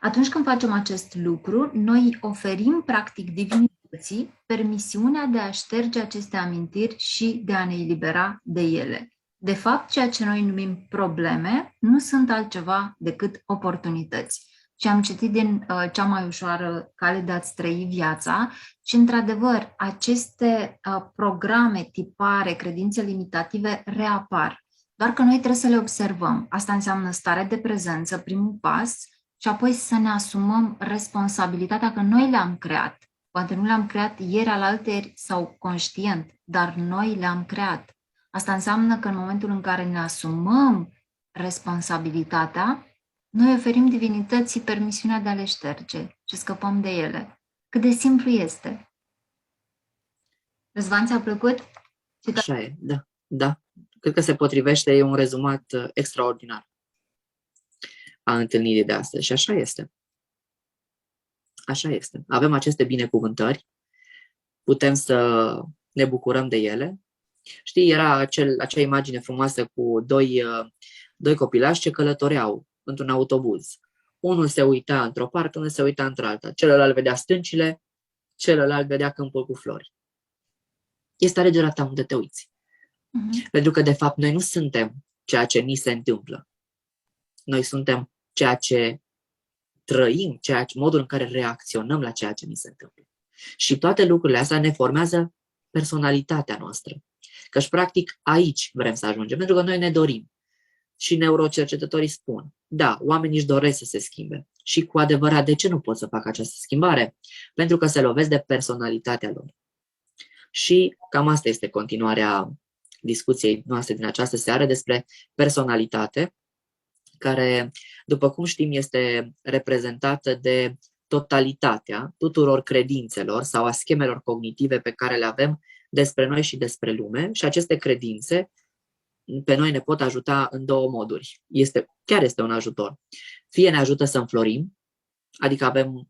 Atunci când facem acest lucru, noi oferim practic divinității permisiunea de a șterge aceste amintiri și de a ne elibera de ele. De fapt, ceea ce noi numim probleme nu sunt altceva decât oportunități. Și am citit din Cea mai ușoară cale de a-ți trăi viața și, într-adevăr, aceste programe, tipare, credințe limitative reapar. Doar că noi trebuie să le observăm. Asta înseamnă stare de prezență, primul pas, și apoi să ne asumăm responsabilitatea că noi le-am creat. Poate nu le-am creat ieri, alaltăieri sau conștient, dar noi le-am creat. Asta înseamnă că în momentul în care ne asumăm responsabilitatea, noi oferim divinității permisiunea de a le șterge și scăpăm de ele. Cât de simplu este. Răzvan, ți-a plăcut? Așa e, da. Cred că se potrivește, e un rezumat extraordinar a întâlnirii de astăzi și așa este. Așa este. Avem aceste binecuvântări, putem să ne bucurăm de ele. Știi, era acea imagine frumoasă cu doi copilași ce călătoreau într-un autobuz. Unul se uita într-o parte, unul se uita într-alta. Celălalt vedea stâncile, celălalt vedea câmpul cu flori. Este alegerea ta unde te uiți. Pentru că, de fapt, noi nu suntem ceea ce ni se întâmplă. Noi suntem ceea ce trăim, modul în care reacționăm la ceea ce ni se întâmplă. Și toate lucrurile astea ne formează personalitatea noastră. Căci, practic, aici vrem să ajungem, pentru că noi ne dorim. Și neurocercetătorii spun, da, oamenii își doresc să se schimbe. Și cu adevărat, de ce nu pot să facă această schimbare? Pentru că se lovesc de personalitatea lor. Și cam asta este continuarea discuției noastre din această seară despre personalitate, care, după cum știm, este reprezentată de totalitatea tuturor credințelor sau a schemelor cognitive pe care le avem despre noi și despre lume. Și aceste credințe pe noi ne pot ajuta în două moduri. Chiar este un ajutor. Fie ne ajută să înflorim, adică avem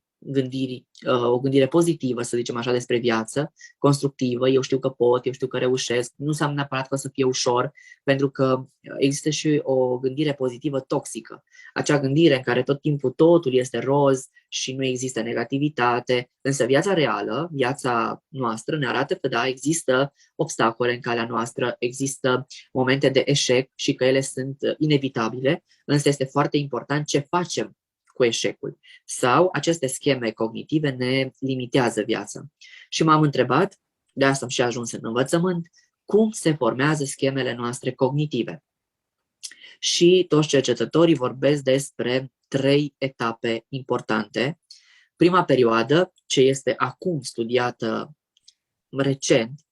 o gândire pozitivă, să zicem așa, despre viață, constructivă, eu știu că pot, eu știu că reușesc, nu înseamnă neapărat că o să fie ușor, pentru că există și o gândire pozitivă toxică. Acea gândire în care tot timpul totul este roz și nu există negativitate, însă viața reală, viața noastră ne arată că da, există obstacole în calea noastră, există momente de eșec și că ele sunt inevitabile, însă este foarte important ce facem cu eșecul. Sau aceste scheme cognitive ne limitează viața. Și m-am întrebat, de asta am și ajuns în învățământ, cum se formează schemele noastre cognitive. Și toți cercetătorii vorbesc despre 3 etape importante. Prima perioadă, ce este acum studiată recent,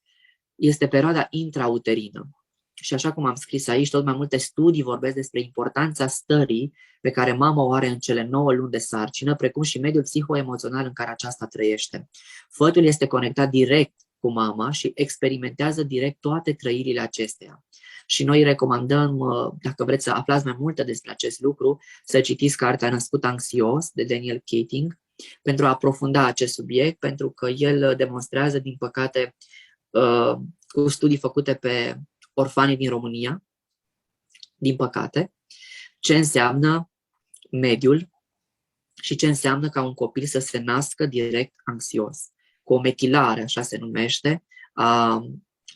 este perioada intrauterină. Și așa cum am scris aici, tot mai multe studii vorbesc despre importanța stării pe care mama o are în cele 9 luni de sarcină, precum și mediul psihoemoțional în care aceasta trăiește. Fătul este conectat direct cu mama și experimentează direct toate trăirile acesteia. Și noi recomandăm, dacă vreți să aflați mai multe despre acest lucru, să citiți cartea Născut anxios de Daniel Keating pentru a aprofunda acest subiect, pentru că el demonstrează, din păcate, cu studii făcute pe orfanii din România, din păcate, ce înseamnă mediul și ce înseamnă ca un copil să se nască direct anxios, cu o metilare, așa se numește, a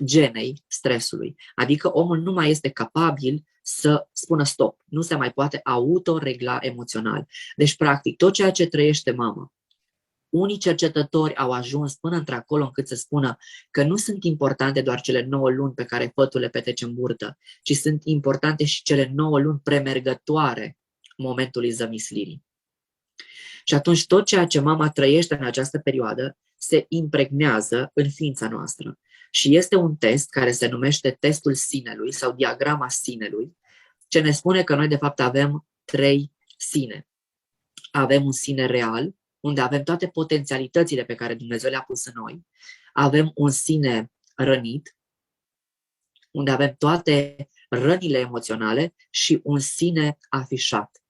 genei stresului. Adică omul nu mai este capabil să spună stop, nu se mai poate autoregla emoțional. Deci, practic, tot ceea ce trăiește mama, unii cercetători au ajuns până într-acolo încât să spună că nu sunt importante doar cele 9 luni pe care fătul le petrece în burtă, ci sunt importante și cele 9 luni premergătoare momentului zămislirii. Și atunci tot ceea ce mama trăiește în această perioadă se impregnează în ființa noastră. Și este un test care se numește testul sinelui sau diagrama sinelui, ce ne spune că noi de fapt avem 3 sine. Avem un sine real, unde avem toate potențialitățile pe care Dumnezeu le-a pus în noi. Avem un sine rănit, unde avem toate rănile emoționale și un sine afișat.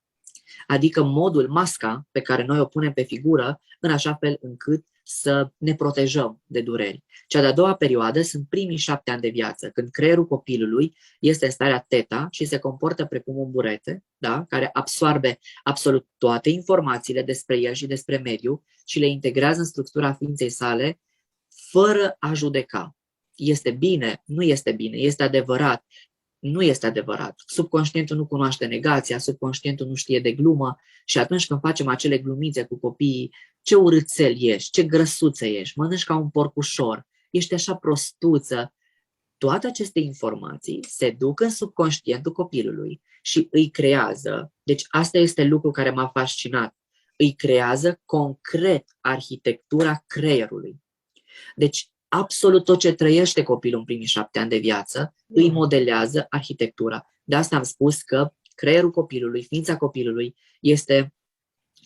Adică modul, masca pe care noi o punem pe figură, în așa fel încât să ne protejăm de dureri. Cea de-a doua perioadă sunt primii 7 ani de viață, când creierul copilului este în starea teta și se comportă precum un burete, da? Care absorbe absolut toate informațiile despre el și despre mediu și le integrează în structura ființei sale fără a judeca. Este bine, nu este bine, este adevărat, nu este adevărat. Subconștientul nu cunoaște negația, subconștientul nu știe de glumă și atunci când facem acele glumițe cu copiii, ce urâțel ești, ce grăsuță ești, mănânci ca un porcușor, ești așa prostuță. Toate aceste informații se duc în subconștientul copilului și îi creează, deci asta este lucru care m-a fascinat, îi creează concret arhitectura creierului. Deci absolut tot ce trăiește copilul în primii 7 ani de viață îi modelează arhitectura. De asta am spus că creierul copilului, ființa copilului este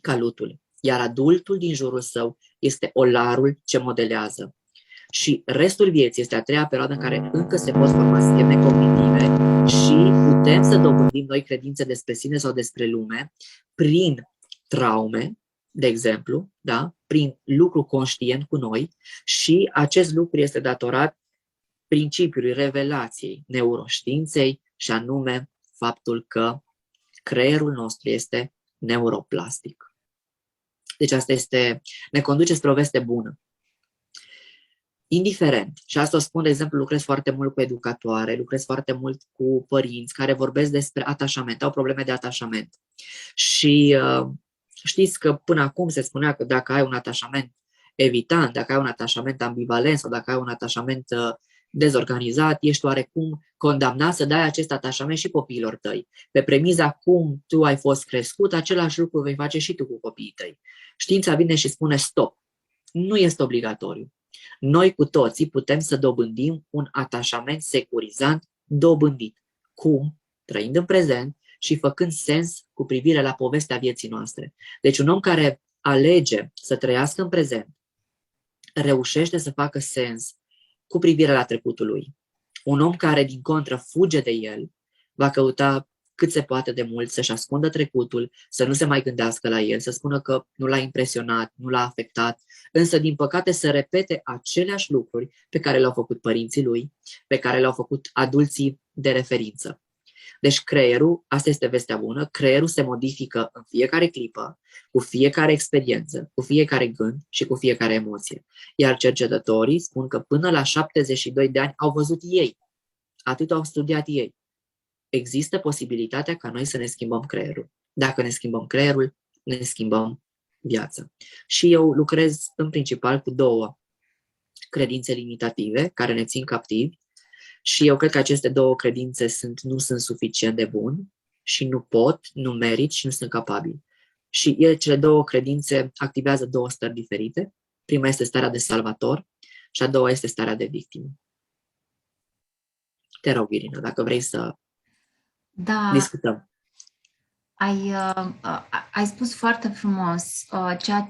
calutul, iar adultul din jurul său este olarul ce modelează. Și restul vieții este a 3-a perioadă în care încă se pot forma scheme cognitive și putem să dobândim noi credințe despre sine sau despre lume prin traume, de exemplu, da? Prin lucru conștient cu noi și acest lucru este datorat principiului revelației neuroștiinței și anume faptul că creierul nostru este neuroplastic. Deci asta ne conduce spre o veste bună. Indiferent, și asta o spun, de exemplu, lucrez foarte mult cu educatoare, lucrez foarte mult cu părinți care vorbesc despre atașament, au probleme de atașament. Și știți că până acum se spunea că dacă ai un atașament evitant, dacă ai un atașament ambivalent sau dacă ai un atașament dezorganizat, ești oarecum condamnat să dai acest atașament și copiilor tăi. Pe premiza cum tu ai fost crescut, același lucru vei face și tu cu copiii tăi. Știința vine și spune stop. Nu este obligatoriu. Noi cu toții putem să dobândim un atașament securizant dobândit. Cum? Trăind în prezent și făcând sens cu privire la povestea vieții noastre. Deci un om care alege să trăiască în prezent, reușește să facă sens cu privire la trecutul lui, Un om care, din contră, fuge de el, va căuta cât se poate de mult să-și ascundă trecutul, să nu se mai gândească la el, să spună că nu l-a impresionat, nu l-a afectat, însă, din păcate, să repete aceleași lucruri pe care le-au făcut părinții lui, pe care le-au făcut adulții de referință. Deci creierul, asta este vestea bună, creierul se modifică în fiecare clipă, cu fiecare experiență, cu fiecare gând și cu fiecare emoție. Iar cercetătorii spun că până la 72 de ani au văzut ei, atât au studiat ei. Există posibilitatea ca noi să ne schimbăm creierul. Dacă ne schimbăm creierul, ne schimbăm viața. Și eu lucrez în principal cu 2 credințe limitative care ne țin captivi și eu cred că aceste 2 credințe nu sunt suficient de buni și nu pot, nu merit și nu sunt capabili. Și cele 2 credințe activează 2 stări diferite. Prima este starea de salvator și a doua este starea de victimă. Te rog, Irina, dacă vrei să discutăm. Ai spus foarte frumos ceea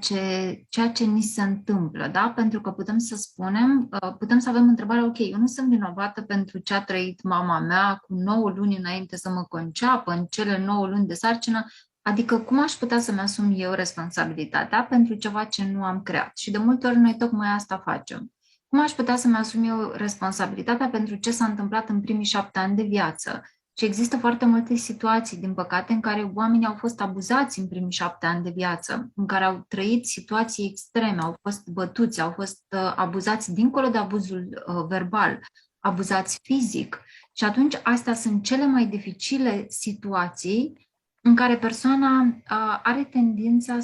ce ni se întâmplă, da? Pentru că putem să spunem, putem să avem întrebarea, ok, eu nu sunt vinovată pentru ce a trăit mama mea cu 9 luni înainte să mă conceapă, în cele 9 luni de sarcină, adică cum aș putea să-mi asum eu responsabilitatea pentru ceva ce nu am creat? Și de multe ori noi tocmai asta facem. Cum aș putea să-mi asum eu responsabilitatea pentru ce s-a întâmplat în primii 7 ani de viață? Și există foarte multe situații, din păcate, în care oamenii au fost abuzați în primii 7 ani de viață, în care au trăit situații extreme, au fost bătuți, au fost abuzați dincolo de abuzul verbal, abuzați fizic. Și atunci astea sunt cele mai dificile situații în care persoana are tendința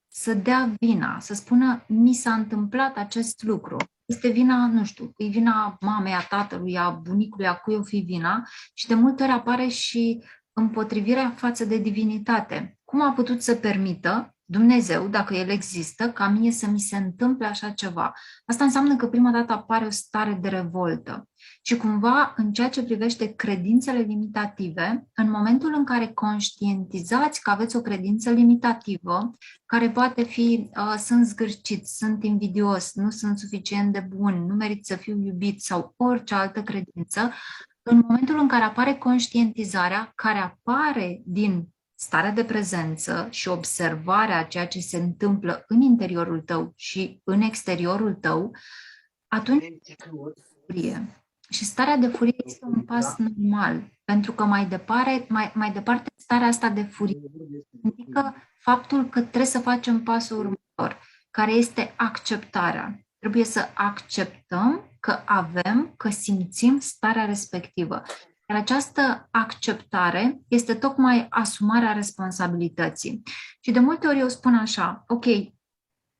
să dea vina, să spună mi s-a întâmplat acest lucru. Este vina, nu știu, e vina mamei, a tatălui, a bunicului, a cui o fi vina și de multe ori apare și împotrivirea față de divinitate. Cum a putut să permită Dumnezeu, dacă El există, ca mie să mi se întâmple așa ceva? Asta înseamnă că prima dată apare o stare de revoltă. Și cumva, în ceea ce privește credințele limitative, în momentul în care conștientizați că aveți o credință limitativă, care poate fi sunt zgârcit, sunt invidios, nu sunt suficient de bun, nu merit să fiu iubit sau orice altă credință, în momentul în care apare conștientizarea, care apare din starea de prezență și observarea a ceea ce se întâmplă în interiorul tău și în exteriorul tău, atunci furie. Și starea de furie este un pas normal, pentru că mai departe starea asta de furie indică faptul că trebuie să facem pasul următor, care este acceptarea. Trebuie să acceptăm că că simțim starea respectivă. Iar această acceptare este tocmai asumarea responsabilității. Și de multe ori eu spun așa, ok,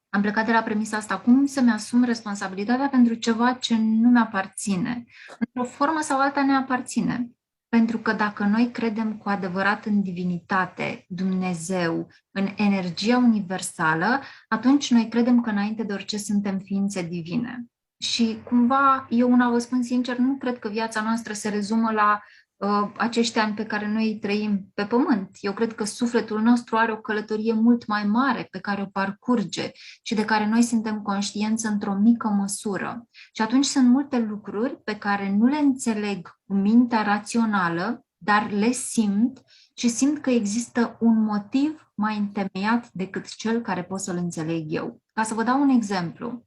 am plecat de la premisa asta, cum să-mi asum responsabilitatea pentru ceva ce nu mi-aparține? Într-o formă sau alta ne aparține. Pentru că dacă noi credem cu adevărat în divinitate, Dumnezeu, în energia universală, atunci noi credem că înainte de orice suntem ființe divine. Și cumva, eu vă spun sincer, nu cred că viața noastră se rezumă la acești ani pe care noi îi trăim pe pământ. Eu cred că sufletul nostru are o călătorie mult mai mare pe care o parcurge și de care noi suntem conștienți într-o mică măsură. Și atunci sunt multe lucruri pe care nu le înțeleg cu mintea rațională, dar le simt și simt că există un motiv mai întemeiat decât cel care pot să-l înțeleg eu. Ca să vă dau un exemplu,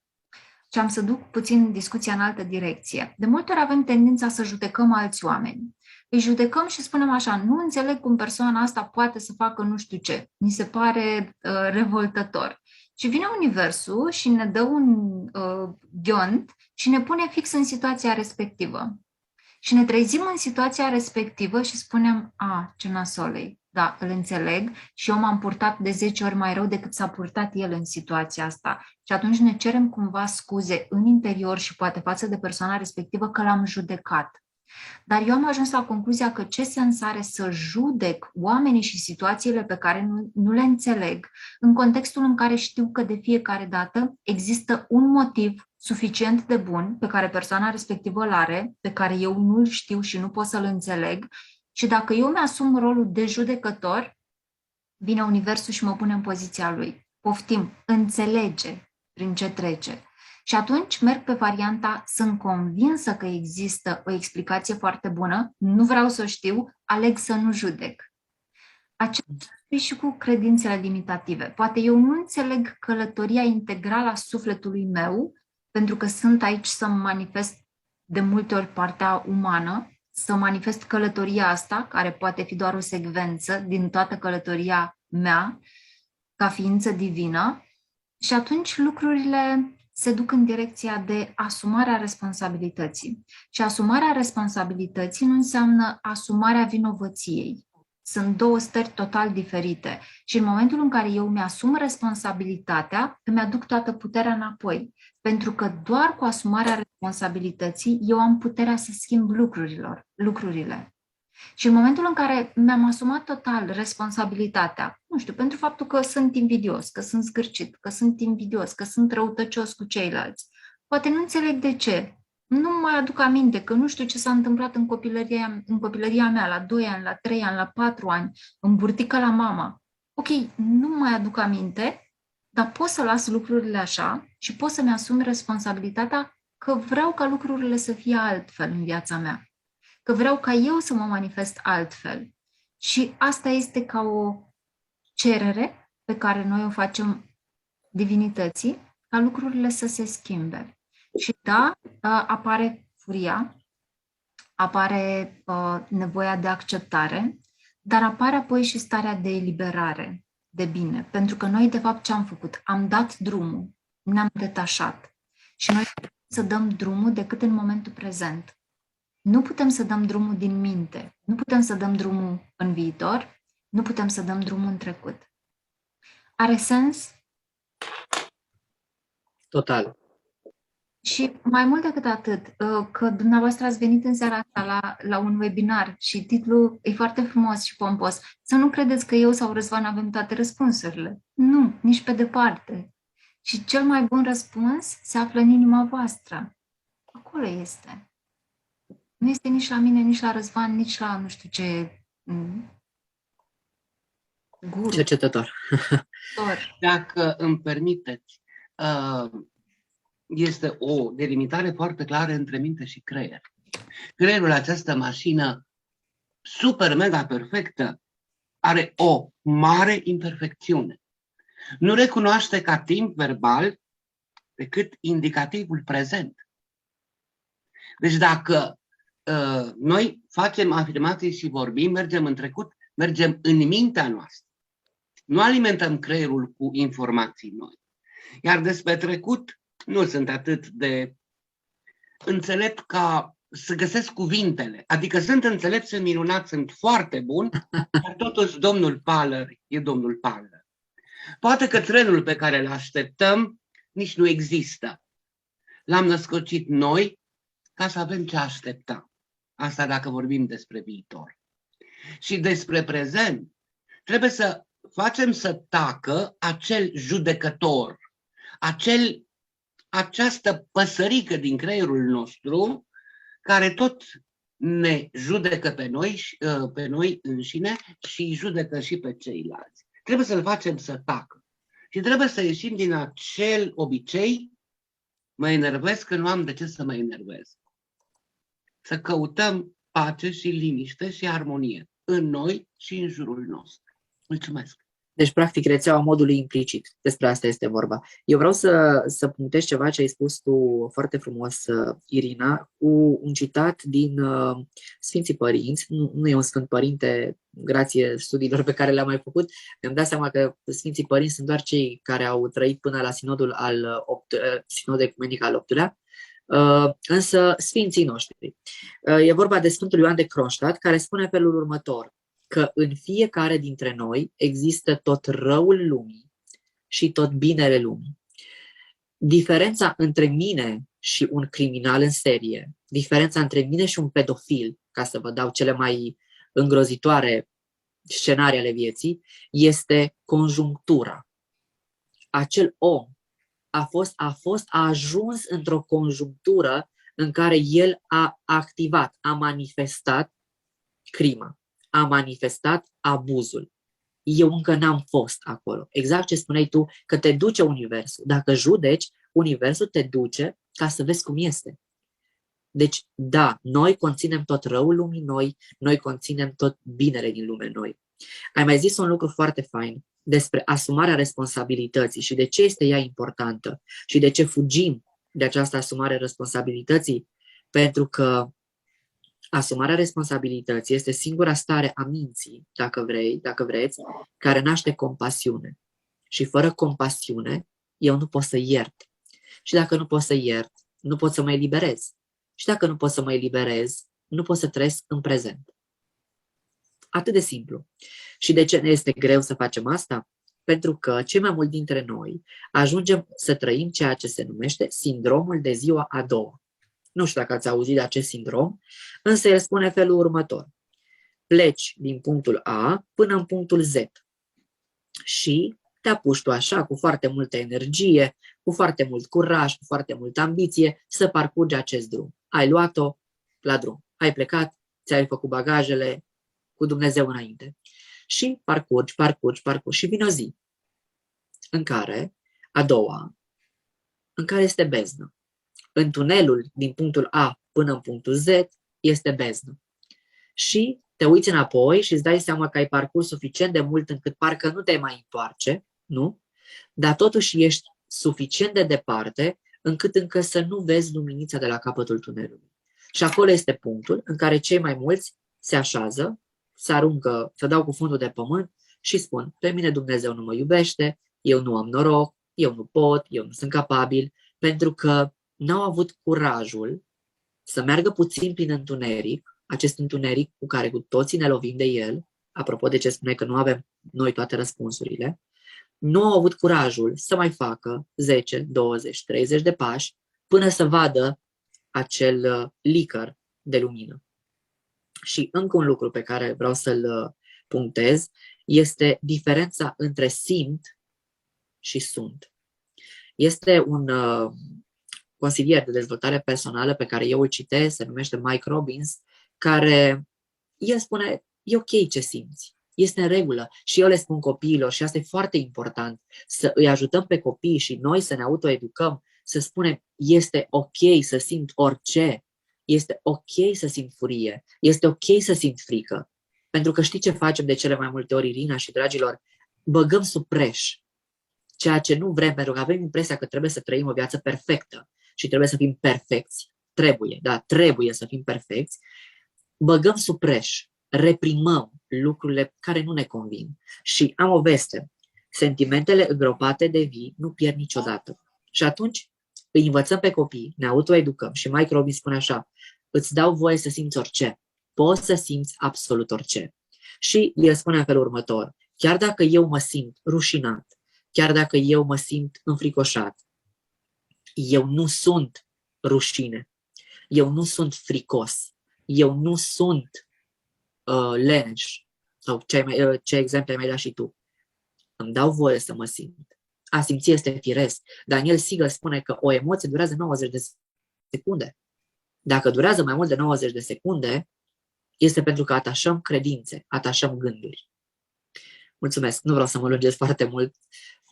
și am să duc puțin discuția în altă direcție. De multe ori avem tendința să judecăm alți oameni. Îi judecăm și spunem așa, nu înțeleg cum persoana asta poate să facă nu știu ce. Mi se pare revoltător. Și vine universul și ne dă un ghiont și ne pune fix în situația respectivă. Și ne trezim în situația respectivă și spunem, ce nasolei. Da, îl înțeleg și eu m-am purtat de 10 ori mai rău decât s-a purtat el în situația asta. Și atunci ne cerem cumva scuze în interior și poate față de persoana respectivă că l-am judecat. Dar eu am ajuns la concluzia că ce sens are să judec oamenii și situațiile pe care nu le înțeleg, în contextul în care știu că de fiecare dată există un motiv suficient de bun pe care persoana respectivă îl are, pe care eu nu-l știu și nu pot să-l înțeleg. Și dacă eu mi-asum rolul de judecător, vine universul și mă pune în poziția lui. Poftim, înțelege prin ce trece. Și atunci merg pe varianta, sunt convinsă că există o explicație foarte bună, nu vreau să o știu, aleg să nu judec. Același și cu credințele limitative. Poate eu nu înțeleg călătoria integrală a sufletului meu, pentru că sunt aici să manifest de multe ori partea umană, să manifest călătoria asta, care poate fi doar o secvență din toată călătoria mea, ca ființă divină, și atunci lucrurile se duc în direcția de asumarea responsabilității. Și asumarea responsabilității nu înseamnă asumarea vinovăției. Sunt două stări total diferite. Și în momentul în care eu mi-asum responsabilitatea, îmi aduc toată puterea înapoi. Pentru că doar cu asumarea responsabilității eu am puterea să schimb lucrurile. Și în momentul în care mi-am asumat total responsabilitatea, nu știu, pentru faptul că sunt invidios, că sunt zgârcit, că sunt invidios, că sunt răutăcios cu ceilalți, poate nu înțeleg de ce. Nu mai aduc aminte, că nu știu ce s-a întâmplat în copilăria mea, la 2 ani, la 3 ani, la 4 ani, în burtică la mama. Ok, nu mai aduc aminte, dar pot să las lucrurile așa și pot să-mi asum responsabilitatea că vreau ca lucrurile să fie altfel în viața mea. Că vreau ca eu să mă manifest altfel. Și asta este ca o cerere pe care noi o facem divinității, ca lucrurile să se schimbe. Și da, apare furia, apare nevoia de acceptare, dar apare apoi și starea de eliberare, de bine. Pentru că noi, de fapt, ce am făcut? Am dat drumul, ne-am detașat. Și noi nu putem să dăm drumul decât în momentul prezent. Nu putem să dăm drumul din minte, nu putem să dăm drumul în viitor, nu putem să dăm drumul în trecut. Are sens? Total. Și mai mult decât atât, că dumneavoastră ați venit în seara asta la un webinar și titlul e foarte frumos și pompos. Să nu credeți că eu sau Răzvan avem toate răspunsurile. Nu, nici pe departe. Și cel mai bun răspuns se află în inima voastră. Acolo este. Nu este nici la mine, nici la Răzvan, nici la nu știu ce guru. Cercetător. Dacă îmi permiteți, este o delimitare foarte clară între minte și creier. Creierul, această mașină super, mega perfectă, are o mare imperfecțiune. Nu recunoaște ca timp verbal decât indicativul prezent. Deci dacă noi facem afirmații și vorbim, mergem în trecut, mergem în mintea noastră. Nu alimentăm creierul cu informații noi. Iar despre trecut nu sunt atât de înțelept ca să găsesc cuvintele. Adică sunt înțelept, sunt minunat, sunt foarte bun, dar totuși domnul Paller e domnul Paller. Poate că trenul pe care îl așteptăm nici nu există. L-am născocit noi ca să avem ce aștepta. Asta dacă vorbim despre viitor. Și despre prezent, trebuie să facem să tacă acel judecător, această păsărică din creierul nostru care tot ne judecă pe noi înșine și judecă și pe ceilalți. Trebuie să-l facem să tacă. Și trebuie să ieșim din acel obicei, mă enervez că nu am de ce să mă enervez. Să căutăm pace și liniște și armonie în noi și în jurul nostru. Mulțumesc! Deci, practic, rețeaua modului implicit. Despre asta este vorba. Eu vreau să punctez ceva ce ai spus tu foarte frumos, Irina, cu un citat din Sfinții Părinți. Nu e un Sfânt Părinte, grație studiilor pe care le-am mai făcut. Mi-am dat seama că Sfinții Părinți sunt doar cei care au trăit până la sinodul Sinodul Ecumenic al VIII-lea, însă Sfinții noștri. E vorba de Sfântul Ioan de Kronstadt, care spune felul următor, că în fiecare dintre noi există tot răul lumii și tot binele lumii. Diferența între mine și un criminal în serie, diferența între mine și un pedofil, ca să vă dau cele mai îngrozitoare scenarii ale vieții, este conjunctura. Acel om a ajuns într-o conjunctură în care el a activat, a manifestat crima, a manifestat abuzul. Eu încă n-am fost acolo. Exact ce spuneai tu, că te duce universul. Dacă judeci, Universul te duce ca să vezi cum este. Deci, da, noi conținem tot răul lumii noi conținem tot binele din lume noi. Ai mai zis un lucru foarte fain despre asumarea responsabilității și de ce este ea importantă și de ce fugim de această asumare responsabilității, pentru că asumarea responsabilității este singura stare a minții, dacă vreți, care naște compasiune. Și fără compasiune, eu nu pot să iert. Și dacă nu pot să iert, nu pot să mă eliberez. Și dacă nu pot să mă eliberez, nu pot să trăiesc în prezent. Atât de simplu. Și de ce ne este greu să facem asta? Pentru că cei mai mulți dintre noi ajungem să trăim ceea ce se numește sindromul de ziua a doua. Nu știu dacă ați auzit de acest sindrom, însă el spune felul următor. Pleci din punctul A până în punctul Z și te apuci tu așa, cu foarte multă energie, cu foarte mult curaj, cu foarte multă ambiție, să parcurgi acest drum. Ai luat-o la drum. Ai plecat, ți-ai făcut bagajele cu Dumnezeu înainte. Și parcurgi. Și vine o zi în care, a doua, în care este beznă. În tunelul din punctul A până în punctul Z este beznă. Și te uiți înapoi și îți dai seama că ai parcurs suficient de mult încât parcă nu te mai întoarce, nu? Dar totuși ești suficient de departe încât încă să nu vezi luminița de la capătul tunelului. Și acolo este punctul în care cei mai mulți se așează, se aruncă, se dau cu fundul de pământ și spun, pe mine Dumnezeu nu mă iubește, eu nu am noroc, eu nu pot, eu nu sunt capabil, pentru că n-au avut curajul să meargă puțin prin întuneric, acest întuneric cu care cu toții ne lovim de el, apropo de ce spune că nu avem noi toate răspunsurile, nu au avut curajul să mai facă 10, 20, 30 de pași până să vadă acel licăr de lumină. Și încă un lucru pe care vreau să-l punctez este diferența între simt și sunt. Este un consilier de dezvoltare personală pe care eu îl citesc, se numește Mike Robbins, care el spune, e ok ce simți, este în regulă. Și eu le spun copiilor, și asta e foarte important, să îi ajutăm pe copii și noi să ne autoeducăm, să spunem, este ok să simt orice, este ok să simt furie, este ok să simt frică. Pentru că știi ce facem de cele mai multe ori, Irina și dragilor? Băgăm sub preș ceea ce nu vrem, pentru că avem impresia că trebuie să trăim o viață perfectă și trebuie să fim perfecți. Trebuie să fim perfecți. Băgăm sub preș, reprimăm lucrurile care nu ne convin. Și am o veste, sentimentele îngropate de vii nu pierd niciodată. Și atunci îi învățăm pe copii, ne autoeducăm și Mike Robbins spune așa, îți dau voie să simți orice, poți să simți absolut orice. Și el spune în felul următor, chiar dacă eu mă simt rușinat, chiar dacă eu mă simt înfricoșat, eu nu sunt rușine, eu nu sunt fricos, eu nu sunt leneș, sau ce exemple ai mai dat și tu. Îmi dau voie să mă simt. A simți este firesc. Daniel Siegel spune că o emoție durează 90 de secunde. Dacă durează mai mult de 90 de secunde, este pentru că atașăm credințe, atașăm gânduri. Mulțumesc, nu vreau să mă lungesc foarte mult,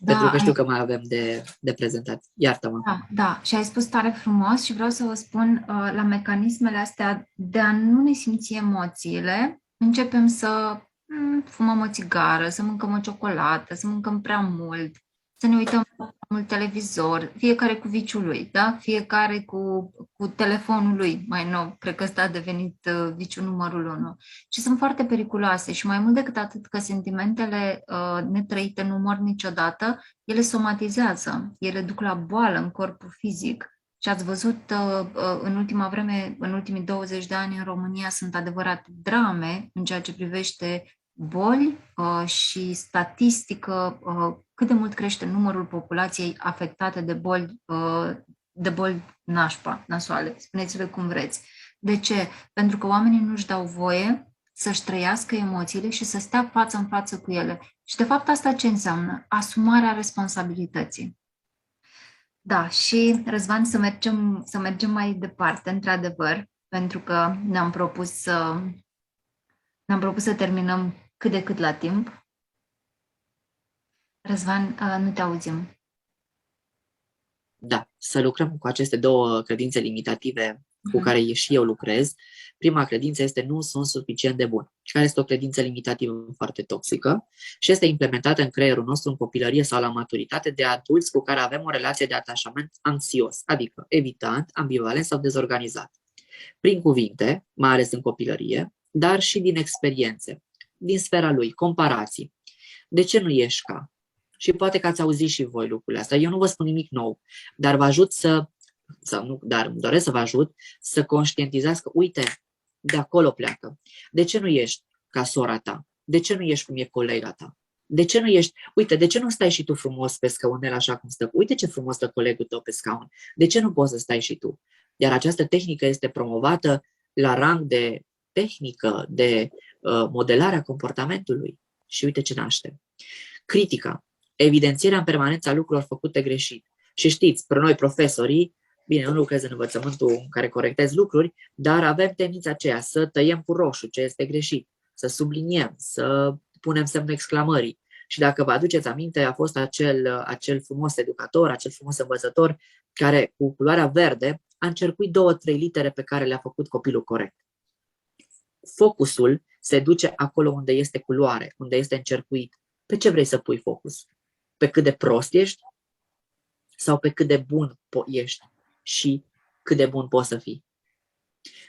pentru că știu că mai avem de prezentat. Iartă-mă. Da, și ai spus tare frumos și vreau să vă spun, la mecanismele astea de a nu ne simți emoțiile, începem să fumăm o țigară, să mâncăm o ciocolată, să mâncăm prea mult, să ne uităm prea mult televizor, fiecare cu viciul lui, da? Fiecare cu telefonul lui mai nou. Cred că ăsta a devenit viciul numărul 1. Și sunt foarte periculoase și mai mult decât atât că sentimentele netrăite nu mor niciodată, ele somatizează, ele duc la boală în corpul fizic. Și ați văzut în ultima vreme, în ultimii 20 de ani în România sunt adevărate drame în ceea ce privește boli și statistică, cât de mult crește numărul populației afectate de boli nasoale, spuneți-le cum vreți. De ce? Pentru că oamenii nu își dau voie să-și trăiască emoțiile și să stea față în față cu ele. Și de fapt asta ce înseamnă? Asumarea responsabilității. Da, și Răzvan, să mergem mai departe, într-adevăr, pentru că ne-am propus să terminăm cât de cât la timp. Răzvan, nu te auzim. Da, să lucrăm cu aceste două credințe limitative cu care și eu lucrez. Prima credință este nu sunt suficient de bun, și care este o credință limitativă foarte toxică și este implementată în creierul nostru în copilărie sau la maturitate de adulți cu care avem o relație de atașament anxios, adică evitant, ambivalent sau dezorganizat. Prin cuvinte, mai ales în copilărie, dar și din experiențe, din sfera lui, comparații. De ce nu ești ca? Și poate că ați auzit și voi lucrurile astea. Eu nu vă spun nimic nou, dar vă ajut dar îmi doresc să vă ajut să conștientizați că, uite, de acolo pleacă. De ce nu ești ca sora ta? De ce nu ești cum e colega ta? De ce nu ești, uite, de ce nu stai și tu frumos pe scaunel așa cum stă? Uite ce frumos stă colegul tău pe scaun. De ce nu poți să stai și tu? Iar această tehnică este promovată la rang de tehnică de modelarea comportamentului. Și uite ce naște. Critica, evidențierea în permanență a lucrurilor făcute greșit. Și știți, pentru noi profesorii, bine, eu nu lucrez în învățământul în care corectez lucruri, dar avem tendința aceea să tăiem cu roșu ce este greșit, să subliniem, să punem semnul exclamării. Și dacă vă aduceți aminte, a fost acel frumos educator, acel frumos învățător, care cu culoarea verde a încercuit 2-3 litere pe care le-a făcut copilul corect. Focusul se duce acolo unde este culoare, unde este încercuit. Pe ce vrei să pui focus? Pe cât de prost ești? Sau pe cât de bun ești și cât de bun poți să fii?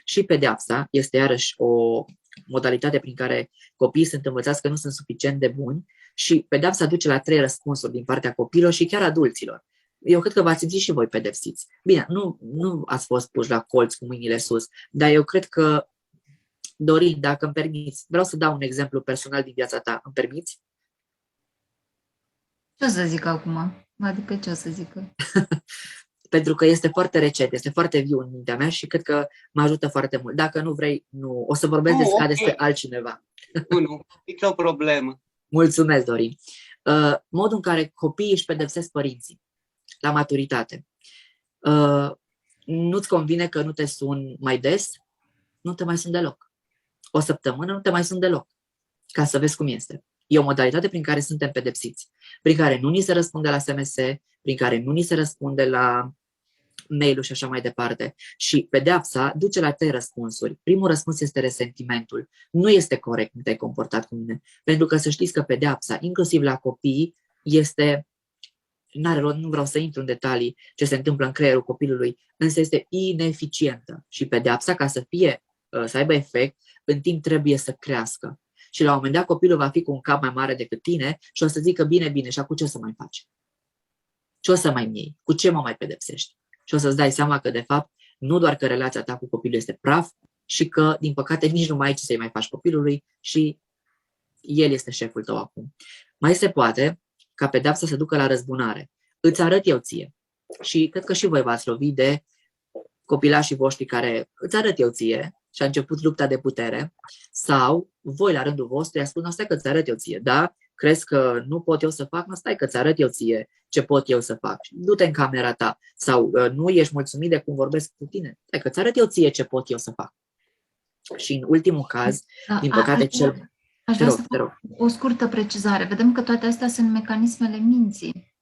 Și pedeapsa este iarăși o modalitate prin care copiii sunt învățați că nu sunt suficient de buni și pedeapsa duce la 3 răspunsuri din partea copiilor și chiar adulților. Eu cred că v-ați simțit și voi pedepsiți. Bine, nu ați fost puși la colț cu mâinile sus, dar eu cred că, Dorin, dacă îmi permiți, vreau să dau un exemplu personal din viața ta. Îmi permiți? Ce o să zic acum? Adică ce o să zică? Pentru că este foarte recent, este foarte viu în mintea mea și cred că mă ajută foarte mult. Dacă nu vrei, nu. O să vorbesc despre altcineva. Nu, nicio problemă. Mulțumesc, Dorin. Modul în care copiii își pedepsesc părinții la maturitate. Nu-ți convine că nu te sun mai des? Nu te mai sun deloc. O săptămână nu te mai sun deloc. Ca să vezi cum este. E o modalitate prin care suntem pedepsiți, prin care nu ni se răspunde la SMS, prin care nu ni se răspunde la mail-ul și așa mai departe. Și pedeapsa duce la 3 răspunsuri. Primul răspuns este resentimentul. Nu este corect cum te-ai comportat cu mine. Pentru că să știți că pedeapsa, inclusiv la copii, este, n-are rost, nu vreau să intru în detalii ce se întâmplă în creierul copilului, însă este ineficientă. Și pedeapsa, ca să aibă efect, în timp trebuie să crească. Și la un moment dat copilul va fi cu un cap mai mare decât tine și o să zică, bine, și acum ce o să mai faci? Ce o să mai iei? Cu ce mă mai pedepsești? Și o să-ți dai seama că, de fapt, nu doar că relația ta cu copilul este praf, și că, din păcate, nici nu mai ai ce să-i mai faci copilului și el este șeful tău acum. Mai se poate ca pedeapsa să ducă la răzbunare. Îți arăt eu ție. Și cred că și voi v-ați lovit de copilașii voștri care îți arăt eu ție și a început lupta de putere, sau voi la rândul vostru i-a spus, nu, stai că îți arăt eu ție, da? Crezi că nu pot eu să fac? Nu, stai că îți arăt eu ție ce pot eu să fac. Du-te în camera ta. Sau nu ești mulțumit de cum vorbesc cu tine? Stai că îți arăt eu ție ce pot eu să fac. Și în ultimul caz, din păcate, Aș vrea să fac o scurtă precizare. Vedem că toate astea sunt mecanismele minții.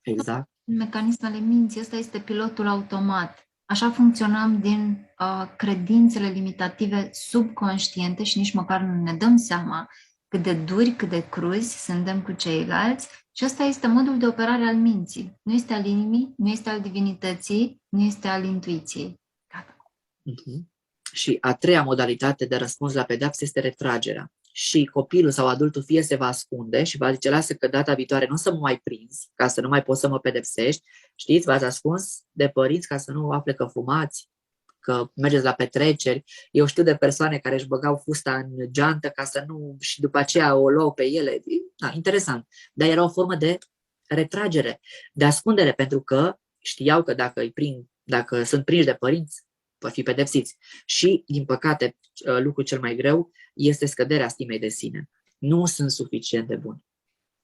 Exact. Mecanismele minții, ăsta este pilotul automat. Așa funcționăm din credințele limitative subconștiente și nici măcar nu ne dăm seama cât de duri, cât de cruzi suntem cu ceilalți și ăsta este modul de operare al minții. Nu este al inimii, nu este al divinității, nu este al intuiției. Gata. Și a 3-a modalitate de răspuns la pedeapsă este retragerea. Și copilul sau adultul fie se va ascunde și va zice, lasă că data viitoare nu o să mă mai prinzi, ca să nu mai poți să mă pedepsești. Știți, v-ați ascuns de părinți ca să nu afle că fumați, că mergeți la petreceri. Eu știu de persoane care își băgau fusta în geantă ca să nu, și după aceea o luau pe ele. Da, interesant. Dar era o formă de retragere, de ascundere, pentru că știau că dacă sunt prinși de părinți, vor fi pedepsiți. Și, din păcate, lucrul cel mai greu este scăderea stimei de sine. Nu sunt suficient de bun.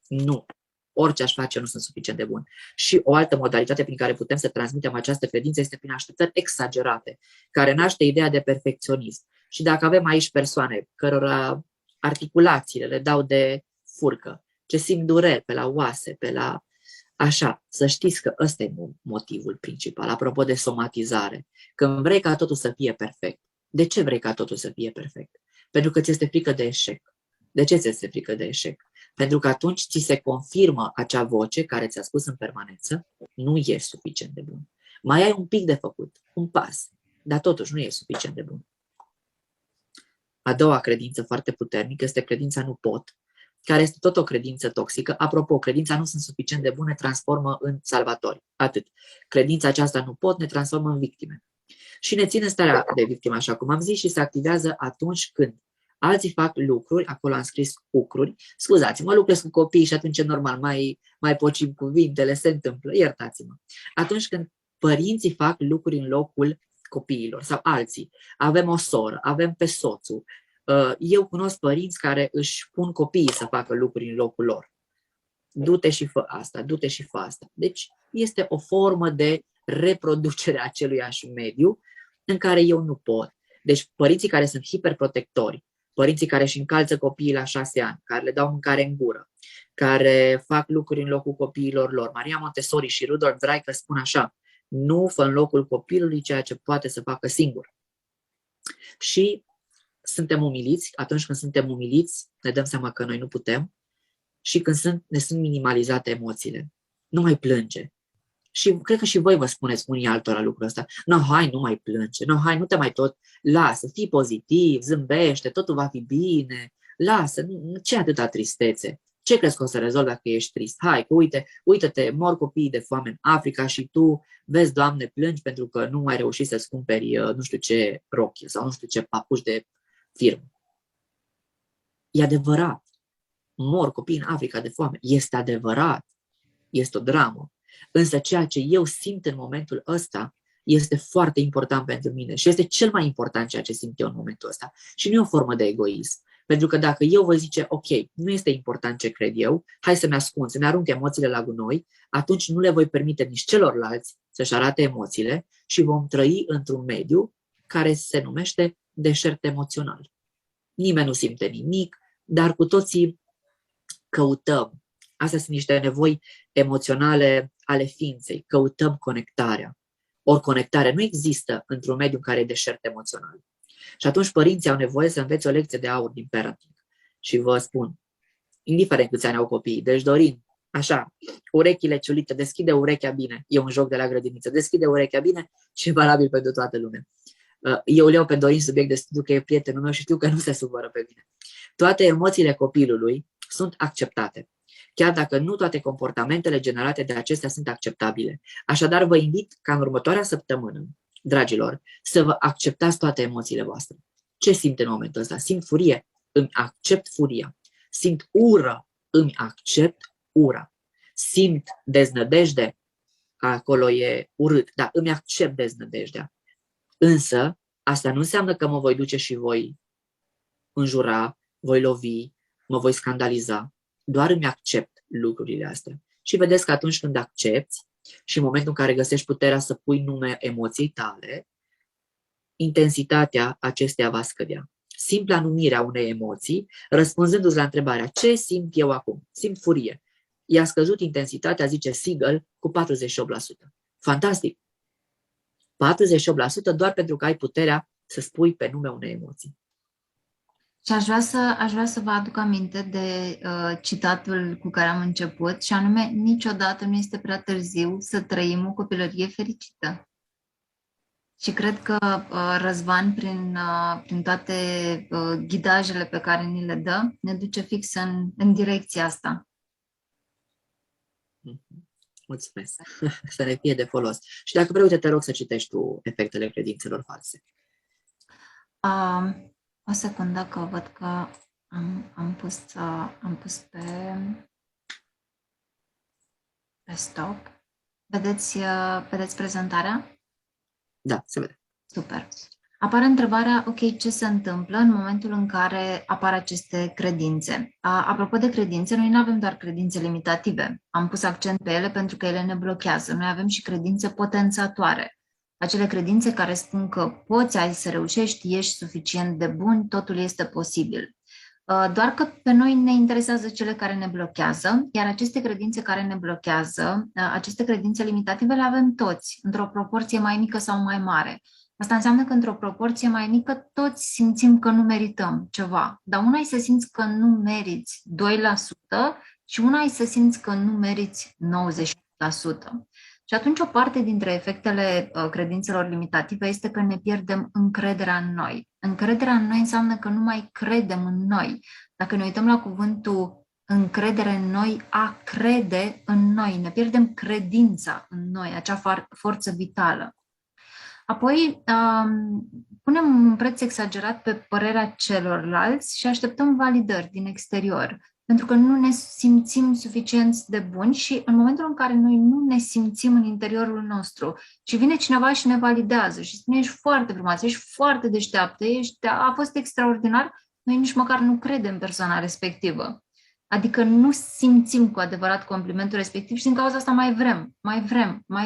Nu. Orice aș face, nu sunt suficient de bun. Și o altă modalitate prin care putem să transmitem această credință este prin așteptări exagerate, care naște ideea de perfecționism. Și dacă avem aici persoane cărora articulațiile le dau de furcă, ce simt dureri pe la oase, pe la Așa, să știți că ăsta e motivul principal. Apropo de somatizare, când vrei ca totul să fie perfect, de ce vrei ca totul să fie perfect? Pentru că ți este frică de eșec. De ce ți este frică de eșec? Pentru că atunci ți se confirmă acea voce care ți-a spus în permanență, nu ești suficient de bun. Mai ai un pic de făcut, un pas, dar totuși nu ești suficient de bun. A doua credință foarte puternică este credința nu pot, care este tot o credință toxică. Apropo, credința nu sunt suficient de bune ne transformă în salvatori. Atât. Credința aceasta nu pot ne transformă în victime. Și ne ține starea de victimă, așa cum am zis, și se activează atunci când alții fac lucruri, acolo am scris lucruri, scuzați-mă, lucrez cu copii și atunci e normal, mai pocim cuvintele, se întâmplă, iertați-mă. Atunci când părinții fac lucruri în locul copiilor sau alții, avem o soră, avem pe soțul, eu cunosc părinți care își pun copiii să facă lucruri în locul lor. Du-te și fă asta, du-te și fă asta. Deci este o formă de reproducere a aceluiași mediu în care eu nu pot. Deci părinții care sunt hiperprotectori, părinții care își încalță copiii la 6 ani, care le dau mâncare în gură, care fac lucruri în locul copiilor lor. Maria Montessori și Rudolf Dreikă spun așa: nu fă în locul copilului ceea ce poate să facă singur. Și suntem umiliți. Atunci când suntem umiliți, ne dăm seama că noi nu putem. Și când ne sunt minimalizate emoțiile. Nu mai plânge. Și cred că și voi vă spuneți unii altora lucrul ăsta. No, hai, nu mai plânge. No, hai, nu te mai tot. Lasă, fii pozitiv, zâmbește, totul va fi bine. Lasă, ce atâta tristețe? Ce crezi că o să rezolvi dacă ești trist? Hai, că uite-te, mor copiii de foame în Africa și tu vezi, Doamne, plângi pentru că nu ai reușit să-ți cumperi nu știu ce rochie sau nu știu ce papuși de firmă. E adevărat. Mor copii în Africa de foame. Este adevărat. Este o dramă. Însă ceea ce eu simt în momentul ăsta este foarte important pentru mine și este cel mai important ceea ce simt eu în momentul ăsta. Și nu e o formă de egoism. Pentru că dacă eu vă zice, ok, nu este important ce cred eu, hai să-mi ascund, să-mi arunc emoțiile la gunoi, atunci nu le voi permite nici celorlalți să-și arate emoțiile și vom trăi într-un mediu care se numește deșert emoțional. Nimeni nu simte nimic, dar cu toții căutăm. Astea sunt niște nevoi emoționale ale ființei. Căutăm conectarea. Ori conectarea nu există într-un mediu în care e deșert emoțional. Și atunci părinții au nevoie să învețe o lecție de aur din parenting. Și vă spun, indiferent câți ani au copiii, deci Dorin, așa, urechile ciulite, deschide urechea bine. E un joc de la grădiniță. Deschide urechea bine și e valabil pentru toată lumea. Eu le iau pe Dorin subiect de studiu că e prietenul meu și știu că nu se supără pe mine. Toate emoțiile copilului sunt acceptate, chiar dacă nu toate comportamentele generate de acestea sunt acceptabile. Așadar, vă invit ca în următoarea săptămână, dragilor, să vă acceptați toate emoțiile voastre. Ce simt în momentul ăsta? Simt furie? Îmi accept furia. Simt ură? Îmi accept ura. Simt deznădejde? Acolo e urât, dar îmi accept deznădejdea. Însă, asta nu înseamnă că mă voi duce și voi înjura, voi lovi, mă voi scandaliza. Doar îmi accept lucrurile astea. Și vedeți că atunci când accepti și în momentul în care găsești puterea să pui nume emoției tale, intensitatea acesteia va scădea. Simpla numire a unei emoții, răspunzându-ți la întrebarea ce simt eu acum? Simt furie. I-a scăzut intensitatea, zice Siegel, cu 48%. Fantastic! 48% doar pentru că ai puterea să spui pe nume unei emoții. Și aș vrea să vă aduc aminte de citatul cu care am început, și anume, niciodată nu este prea târziu să trăim o copilărie fericită. Și cred că Răzvan, prin toate ghidajele pe care ni le dă, ne duce fix în direcția asta. Mulțumesc. Să ne fie de folos. Și dacă vrei, te rog să citești tu efectele credințelor false. O secundă că văd că am pus pe stop. Vedeți prezentarea? Da, se vede. Super. Apare întrebarea, ok, ce se întâmplă în momentul în care apar aceste credințe? Apropo de credințe, noi nu avem doar credințe limitative. Am pus accent pe ele pentru că ele ne blochează. Noi avem și credințe potențatoare. Acele credințe care spun că poți, ai să reușești, ești suficient de bun, totul este posibil. Doar că pe noi ne interesează cele care ne blochează, iar aceste credințe care ne blochează, aceste credințe limitative le avem toți, într-o proporție mai mică sau mai mare. Asta înseamnă că într-o proporție mai mică toți simțim că nu merităm ceva, dar una e să simți că nu meriți 2% și una e să simți că nu meriți 90%. Și atunci o parte dintre efectele credințelor limitative este că ne pierdem încrederea în noi. Încrederea în noi înseamnă că nu mai credem în noi. Dacă ne uităm la cuvântul încredere în noi, a crede în noi, ne pierdem credința în noi, acea forță vitală. Apoi punem un preț exagerat pe părerea celorlalți și așteptăm validări din exterior, pentru că nu ne simțim suficient de buni și în momentul în care noi nu ne simțim în interiorul nostru și vine cineva și ne validează și spune ești foarte frumoasă, ești foarte deșteaptă, a fost extraordinar, noi nici măcar nu credem persoana respectivă. Adică nu simțim cu adevărat complimentul respectiv și din cauza asta mai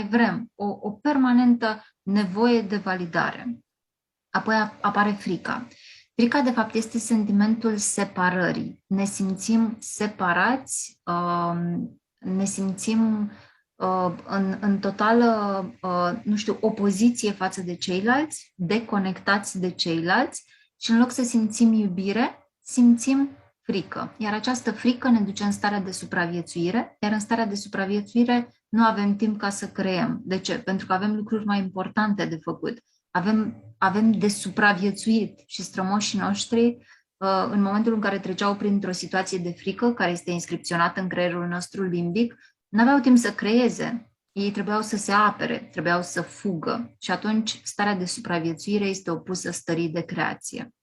vrem. O permanentă nevoie de validare. Apoi apare frica. Frica, de fapt, este sentimentul separării. Ne simțim separați, ne simțim în totală, opoziție față de ceilalți, deconectați de ceilalți și în loc să simțim iubire, simțim frică. Iar această frică ne duce în starea de supraviețuire, iar în starea de supraviețuire nu avem timp ca să creăm. De ce? Pentru că avem lucruri mai importante de făcut. Avem de supraviețuit și strămoșii noștri, în momentul în care treceau printr-o situație de frică, care este inscripționată în creierul nostru limbic, n-aveau timp să creeze. Ei trebuiau să se apere, trebuiau să fugă. Și atunci starea de supraviețuire este opusă stării de creație.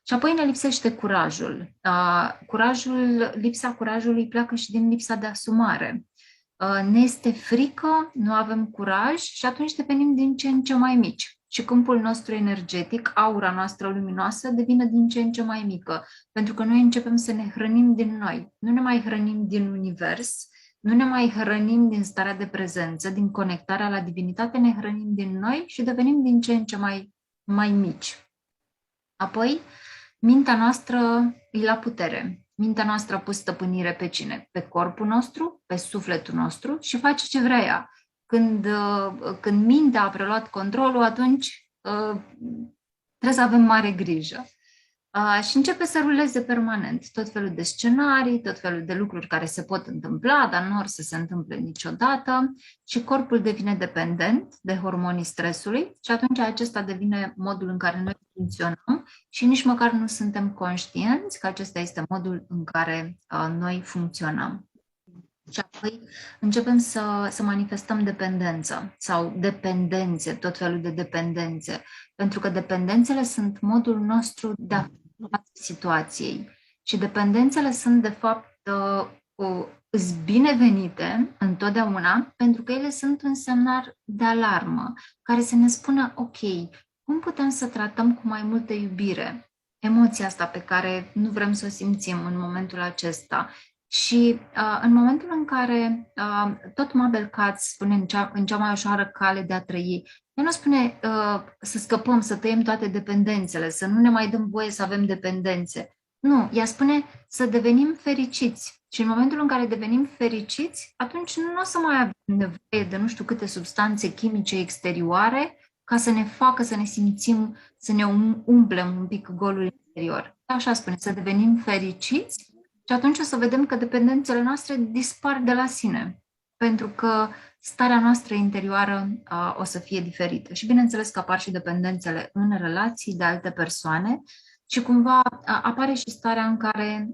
Și apoi ne lipsește curajul. Lipsa curajului pleacă și din lipsa de asumare. Ne este frică, nu avem curaj și atunci devenim din ce în ce mai mici. Și câmpul nostru energetic, aura noastră luminoasă, devine din ce în ce mai mică. Pentru că noi începem să ne hrănim din noi. Nu ne mai hrănim din univers, nu ne mai hrănim din starea de prezență, din conectarea la divinitate, ne hrănim din noi și devenim din ce în ce mai mici. Apoi, mintea noastră e la putere. Mintea noastră a pus stăpânire pe cine? Pe corpul nostru, pe sufletul nostru și face ce vrea ea. Când mintea a preluat controlul, atunci trebuie să avem mare grijă. Și începe să ruleze permanent tot felul de scenarii, tot felul de lucruri care se pot întâmpla, dar nu or să se întâmple niciodată și corpul devine dependent de hormonii stresului și atunci acesta devine modul în care noi funcționăm și nici măcar nu suntem conștienți că acesta este modul în care noi funcționăm. Și apoi începem să manifestăm dependență sau dependențe, tot felul de dependențe, pentru că dependențele sunt modul nostru de a face situației și dependențele sunt de fapt binevenite întotdeauna pentru că ele sunt un semnal de alarmă care să ne spună ok, cum putem să tratăm cu mai multă iubire emoția asta pe care nu vrem să o simțim în momentul acesta. Și în momentul în care tot Mabel Katz spune în cea mai ușoară cale de a trăi, ea nu spune să scăpăm, să tăiem toate dependențele, să nu ne mai dăm voie să avem dependențe. Nu, ea spune să devenim fericiți. Și în momentul în care devenim fericiți, atunci nu o să mai avem nevoie de nu știu câte substanțe chimice exterioare ca să ne facă să ne simțim, să ne umplem un pic golul interior. Așa spune, să devenim fericiți. Și atunci o să vedem că dependențele noastre dispar de la sine, pentru că starea noastră interioară o să fie diferită. Și bineînțeles că apar și dependențele în relații de alte persoane și cumva apare și starea în care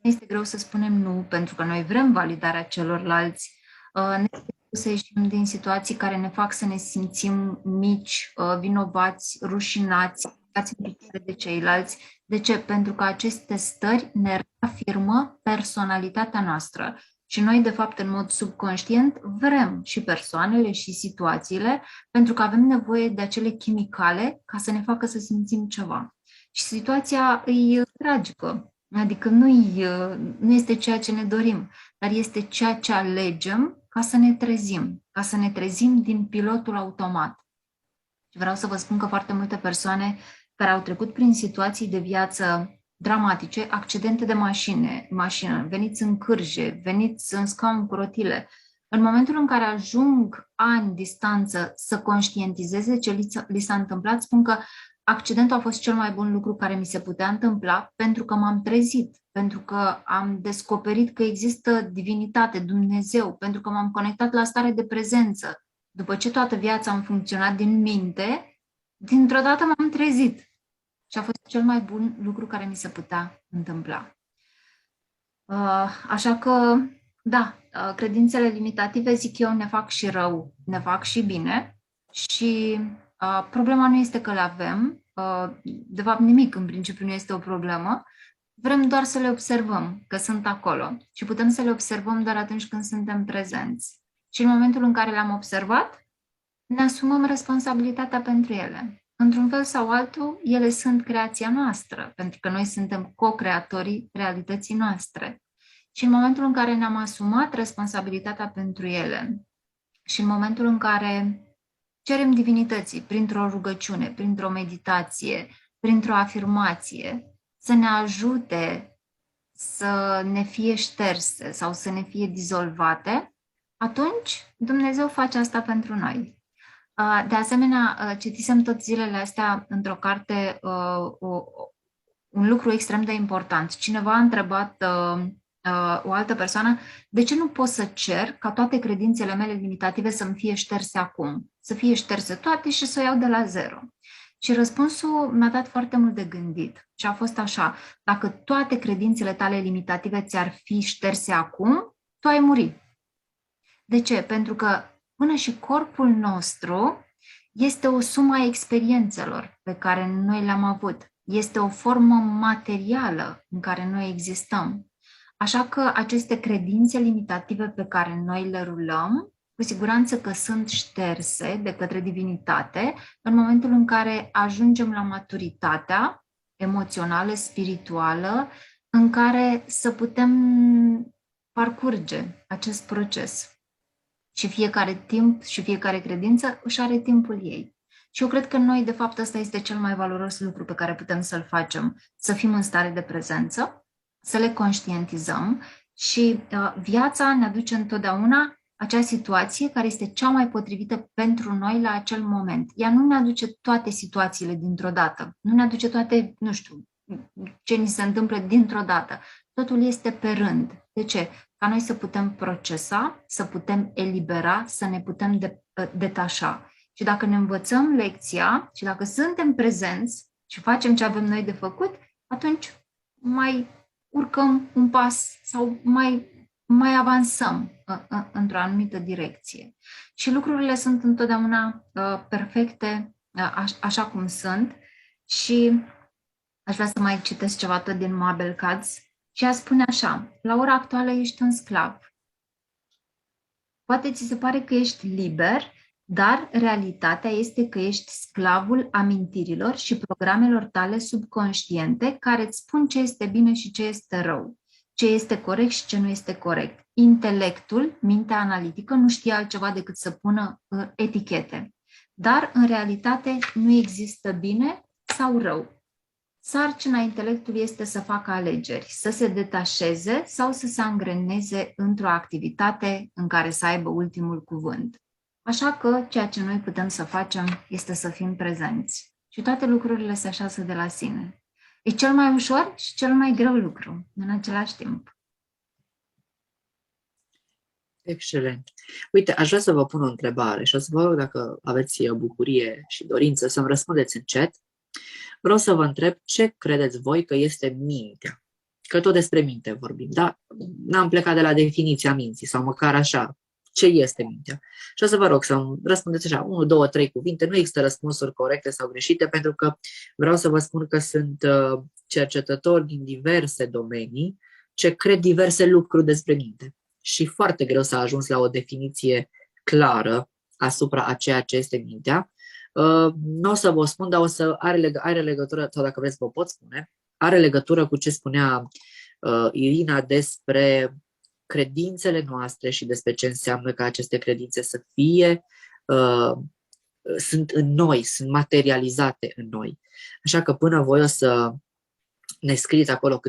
este greu să spunem nu, pentru că noi vrem validarea celorlalți, ne este greu să ieșim din situații care ne fac să ne simțim mici, vinovați, rușinați, de ceilalți. De ce? Pentru că aceste stări ne reafirmă personalitatea noastră. Și noi, de fapt, în mod subconștient, vrem și persoanele și situațiile pentru că avem nevoie de acele chimicale ca să ne facă să simțim ceva. Și situația e tragică. Adică nu este ceea ce ne dorim, dar este ceea ce alegem ca să ne trezim din pilotul automat. Și vreau să vă spun că foarte multe persoane care au trecut prin situații de viață dramatice, accidente de mașină, veniți în cârje, veniți în scaun cu rotile. În momentul în care ajung ani distanță să conștientizeze ce li s-a întâmplat, spun că accidentul a fost cel mai bun lucru care mi se putea întâmpla pentru că m-am trezit, pentru că am descoperit că există divinitate, Dumnezeu, pentru că m-am conectat la stare de prezență. După ce toată viața am funcționat din minte, dintr-o dată m-am trezit. Și a fost cel mai bun lucru care mi se putea întâmpla. Așa că, da, credințele limitative, zic eu, ne fac și rău, ne fac și bine. Și problema nu este că le avem, de fapt nimic în principiu nu este o problemă, vrem doar să le observăm, că sunt acolo. Și putem să le observăm doar atunci când suntem prezenți. Și în momentul în care le-am observat, ne asumăm responsabilitatea pentru ele. Într-un fel sau altul, ele sunt creația noastră, pentru că noi suntem co-creatorii realității noastre. Și în momentul în care ne-am asumat responsabilitatea pentru ele și în momentul în care cerem divinității, printr-o rugăciune, printr-o meditație, printr-o afirmație, să ne ajute să ne fie șterse sau să ne fie dizolvate, atunci Dumnezeu face asta pentru noi. De asemenea, citisem tot zilele astea într-o carte un lucru extrem de important. Cineva a întrebat o altă persoană, de ce nu pot să cer ca toate credințele mele limitative să-mi fie șterse acum? Să fie șterse toate și să o iau de la zero. Și răspunsul mi-a dat foarte mult de gândit. Și a fost așa, dacă toate credințele tale limitative ți-ar fi șterse acum, tu ai muri. De ce? Pentru că până și corpul nostru este o sumă a experiențelor pe care noi le-am avut. Este o formă materială în care noi existăm. Așa că aceste credințe limitative pe care noi le rulăm, cu siguranță că sunt șterse de către divinitate în momentul în care ajungem la maturitatea emoțională, spirituală, în care să putem parcurge acest proces. Și fiecare timp și fiecare credință își are timpul ei. Și eu cred că noi, de fapt, ăsta este cel mai valoros lucru pe care putem să-l facem, să fim în stare de prezență, să le conștientizăm și viața ne aduce întotdeauna acea situație care este cea mai potrivită pentru noi la acel moment. Ea nu ne aduce toate situațiile dintr-o dată, nu ne aduce toate, nu știu, ce ni se întâmplă dintr-o dată. Totul este pe rând. De ce? Ca noi să putem procesa, să putem elibera, să ne putem detașa. Și dacă ne învățăm lecția și dacă suntem prezenți și facem ce avem noi de făcut, atunci mai urcăm un pas sau mai avansăm într-o anumită direcție. Și lucrurile sunt întotdeauna perfecte așa cum sunt. Și aș vrea să mai citesc ceva tot din Mabel Katz. Și ea spune așa, la ora actuală ești un sclav. Poate ți se pare că ești liber, dar realitatea este că ești sclavul amintirilor și programelor tale subconștiente care îți spun ce este bine și ce este rău, ce este corect și ce nu este corect. Intelectul, mintea analitică, nu știe altceva decât să pună etichete. Dar, în realitate, nu există bine sau rău. Sarcina intelectului este să facă alegeri, să se detașeze sau să se angreneze într-o activitate în care să aibă ultimul cuvânt. Așa că ceea ce noi putem să facem este să fim prezenți. Și toate lucrurile se așează de la sine. E cel mai ușor și cel mai greu lucru în același timp. Excelent. Uite, aș vrea să vă pun o întrebare și o să vă rog dacă aveți bucurie și dorință să-mi răspundeți în chat. Vreau să vă întreb ce credeți voi că este mintea. Că tot despre minte vorbim, da? N-am plecat de la definiția minții sau măcar așa. Ce este mintea? Și o să vă rog să-mi răspundeți așa, 1, 2, 3 cuvinte. Nu există răspunsuri corecte sau greșite pentru că vreau să vă spun că sunt cercetători din diverse domenii ce cred diverse lucruri despre minte. Și foarte greu să ajungi la o definiție clară asupra a ceea ce este mintea. Nu o să vă spun, dar are legătură, sau dacă vreți vă pot spune, are legătură cu ce spunea Irina despre credințele noastre și despre ce înseamnă ca aceste credințe să fie, sunt în noi, sunt materializate în noi. Așa că până voi o să ne scrieți acolo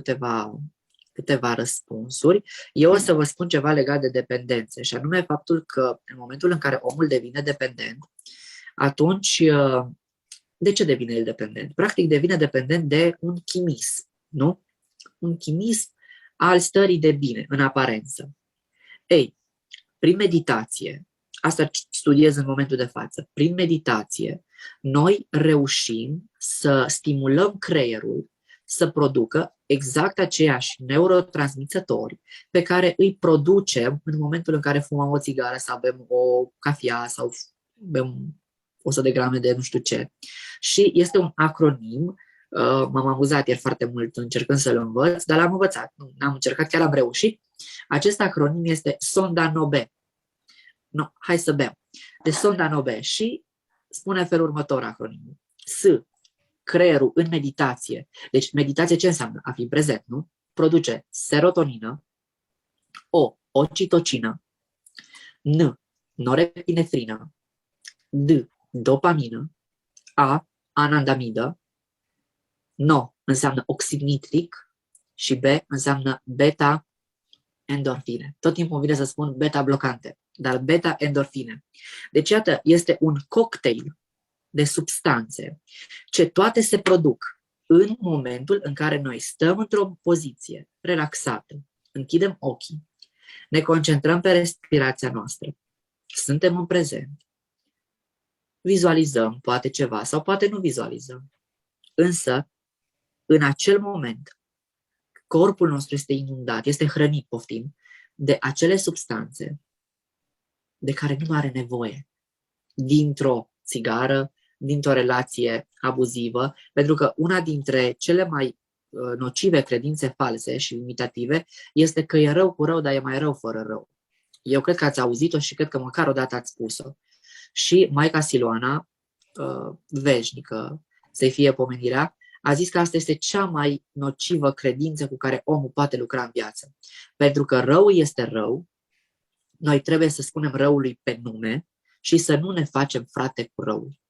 câteva răspunsuri. Eu o să vă spun ceva legat de dependențe, și anume faptul că în momentul în care omul devine dependent, atunci de ce devine el dependent? Practic devine dependent de un chimism, nu? Un chimism al stării de bine, în aparență. Ei, prin meditație, asta studiez în momentul de față, prin meditație, noi reușim să stimulăm creierul să producă exact aceiași neurotransmițători pe care îi producem în momentul în care fumăm o țigară sau bem o cafea sau bem 100 de grame de nu știu ce. Și este un acronim, m-am amuzat ieri foarte mult încercând să-l învăț, dar l-am învățat, nu am încercat, chiar am reușit. Acest acronim este Sondanobe. Nu, hai să bem. De Sondanobe și spune felul următor acronimul. S, creierul în meditație. Deci meditație ce înseamnă? A fi prezent, nu? Produce serotonină, O, ocitocină, N, norepinefrină, D, dopamină, A, anandamidă, NO înseamnă oxid nitric și B înseamnă beta-endorfine. Tot timpul îmi vine să spun beta-blocante, dar beta-endorfine. Deci, iată, este un cocktail de substanțe ce toate se produc în momentul în care noi stăm într-o poziție relaxată, închidem ochii, ne concentrăm pe respirația noastră, suntem în prezent, vizualizăm poate ceva sau poate nu vizualizăm. Însă, în acel moment, corpul nostru este inundat, este hrănit, poftim, de acele substanțe de care nu are nevoie dintr-o țigară, dintr-o relație abuzivă, pentru că una dintre cele mai nocive credințe false și limitative este că e rău cu rău, dar e mai rău fără rău. Eu cred că ați auzit-o și cred că măcar odată ați spus-o. Și Maica Siluana, veșnică, să-i fie pomenirea, a zis că asta este cea mai nocivă credință cu care omul poate lucra în viață. Pentru că rău este rău, noi trebuie să spunem răului pe nume și să nu ne facem frate cu răul,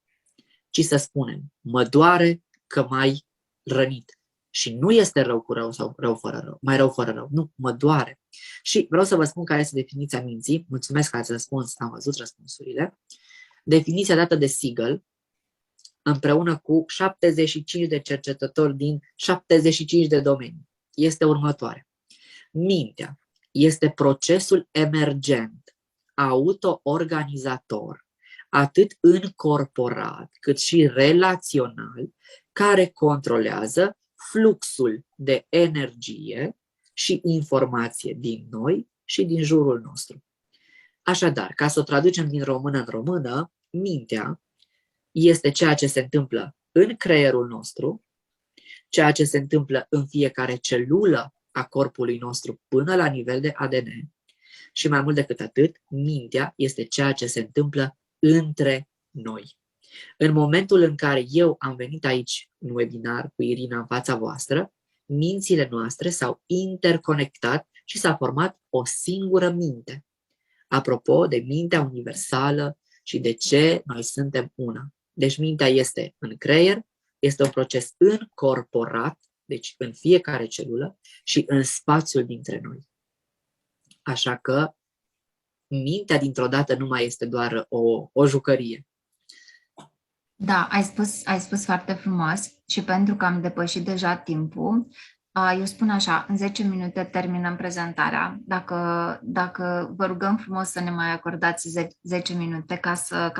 ci să spunem, mă doare că m-ai rănit. Și nu este rău cu rău sau rău fără rău, mai rău fără rău. Nu, mă doare. Și vreau să vă spun care este definiția minții. Mulțumesc că ați răspuns, am văzut răspunsurile. Definiția dată de Siegel, împreună cu 75 de cercetători din 75 de domenii, este următoarea. Mintea este procesul emergent, auto-organizator, atât încorporat cât și relațional, care controlează fluxul de energie și informație din noi și din jurul nostru. Așadar, ca să o traducem din română în română, mintea este ceea ce se întâmplă în creierul nostru, ceea ce se întâmplă în fiecare celulă a corpului nostru până la nivel de ADN și mai mult decât atât, mintea este ceea ce se întâmplă între noi. În momentul în care eu am venit aici în webinar cu Irina în fața voastră, mințile noastre s-au interconectat și s-a format o singură minte. Apropo de mintea universală și de ce noi suntem una. Deci mintea este în creier, este un proces încorporat, deci în fiecare celulă și în spațiul dintre noi. Așa că mintea dintr-o dată nu mai este doar o jucărie. Da, ai spus foarte frumos și pentru că am depășit deja timpul, eu spun așa, în 10 minute terminăm prezentarea. Dacă vă rugăm frumos să ne mai acordați 10 minute ca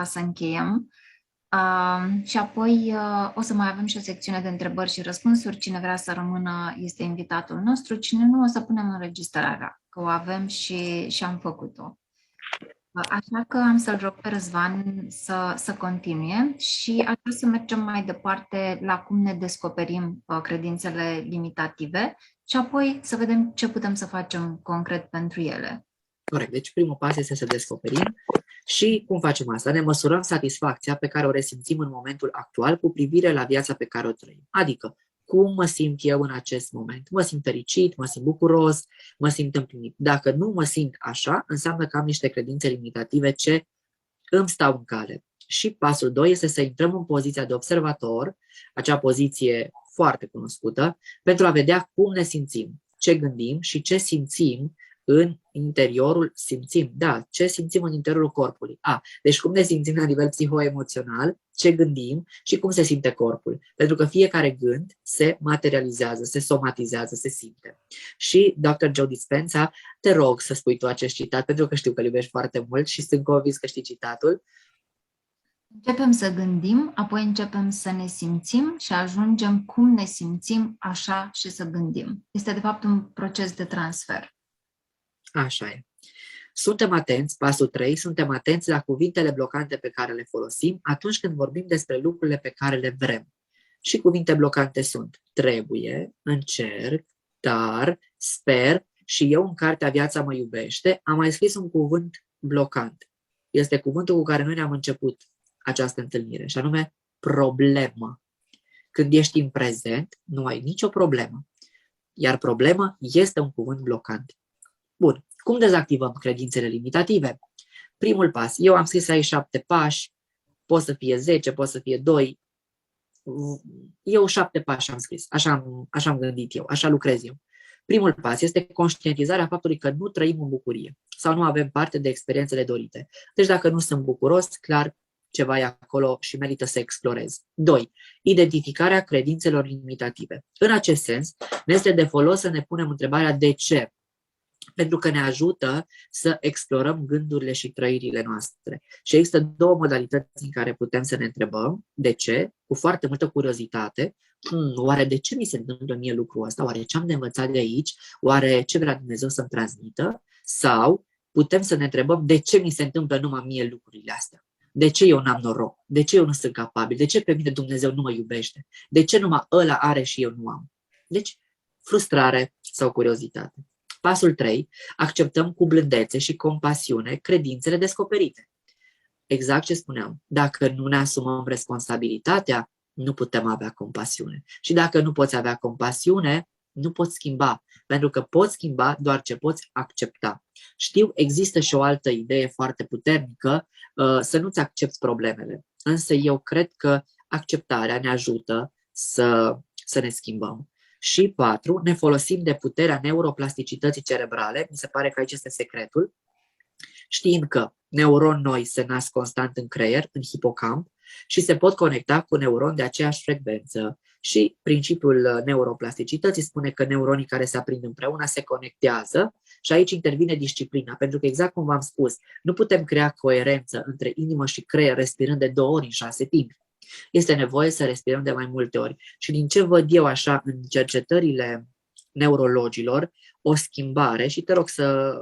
să încheiem. Și apoi o să mai avem și o secțiune de întrebări și răspunsuri. Cine vrea să rămână este invitatul nostru, cine nu o să punem înregistrarea, că o avem și am făcut-o. Așa că am să-l rog pe Răzvan să continue și aș vrea să mergem mai departe la cum ne descoperim credințele limitative și apoi să vedem ce putem să facem concret pentru ele. Corect. Deci primul pas este să descoperim și cum facem asta? Ne măsurăm satisfacția pe care o resimțim în momentul actual cu privire la viața pe care o trăim. Adică, cum mă simt eu în acest moment? Mă simt fericit, mă simt bucuros, mă simt împlinit. Dacă nu mă simt așa, înseamnă că am niște credințe limitative ce îmi stau în cale. Și pasul 2 este să intrăm în poziția de observator, acea poziție foarte cunoscută, pentru a vedea cum ne simțim, ce gândim și ce simțim în interiorul, ce simțim în interiorul corpului. Deci cum ne simțim la nivel psihoemoțional, ce gândim și cum se simte corpul. Pentru că fiecare gând se materializează, se somatizează, se simte. Și Dr. Joe Dispenza, te rog să spui tu acest citat, pentru că știu că îl iubești foarte mult și sunt convins că știi citatul. Începem să gândim, apoi începem să ne simțim și ajungem cum ne simțim, așa și să gândim. Este de fapt un proces de transfer. Așa e. Suntem atenți, pasul 3, suntem atenți la cuvintele blocante pe care le folosim atunci când vorbim despre lucrurile pe care le vrem. Și cuvinte blocante sunt trebuie, încerc, dar, sper și eu în cartea Viața mă iubește am mai scris un cuvânt blocant. Este cuvântul cu care noi ne-am început această întâlnire și anume problemă. Când ești în prezent, nu ai nicio problemă. Iar problema este un cuvânt blocant. Bun. Cum dezactivăm credințele limitative? Primul pas. Eu am scris aici 7 pași, pot să fie 10, pot să fie 2. Eu 7 pași am scris. Așa am gândit eu, așa lucrez eu. Primul pas este conștientizarea faptului că nu trăim în bucurie sau nu avem parte de experiențele dorite. Deci dacă nu sunt bucuros, clar, ceva e acolo și merită să explorez. 2. Identificarea credințelor limitative. În acest sens, ne este de folos să ne punem întrebarea de ce. Pentru că ne ajută să explorăm gândurile și trăirile noastre. Și există 2 modalități în care putem să ne întrebăm de ce, cu foarte multă curiozitate, oare de ce mi se întâmplă mie lucrul ăsta, oare ce am de învățat de aici, oare ce vrea Dumnezeu să-mi transmită, sau putem să ne întrebăm de ce mi se întâmplă numai mie lucrurile astea, de ce eu n-am noroc, de ce eu nu sunt capabil, de ce pe mine Dumnezeu nu mă iubește, de ce numai ăla are și eu nu am. Deci, frustrare sau curiozitate. Pasul 3. Acceptăm cu blândețe și compasiune credințele descoperite. Exact ce spuneam. Dacă nu ne asumăm responsabilitatea, nu putem avea compasiune. Și dacă nu poți avea compasiune, nu poți schimba. Pentru că poți schimba doar ce poți accepta. Știu, există și o altă idee foarte puternică, să nu-ți accepti problemele. Însă eu cred că acceptarea ne ajută să ne schimbăm. Și 4, ne folosim de puterea neuroplasticității cerebrale, mi se pare că aici este secretul, știind că neuroni noi se nasc constant în creier, în hipocamp, și se pot conecta cu neuroni de aceeași frecvență. Și principiul neuroplasticității spune că neuronii care se aprind împreună se conectează și aici intervine disciplina, pentru că exact cum v-am spus, nu putem crea coerență între inimă și creier respirând de 2 ori în 6 timpi. Este nevoie să respirăm de mai multe ori. Și din ce văd eu așa în cercetările neurologilor, o schimbare, și te rog să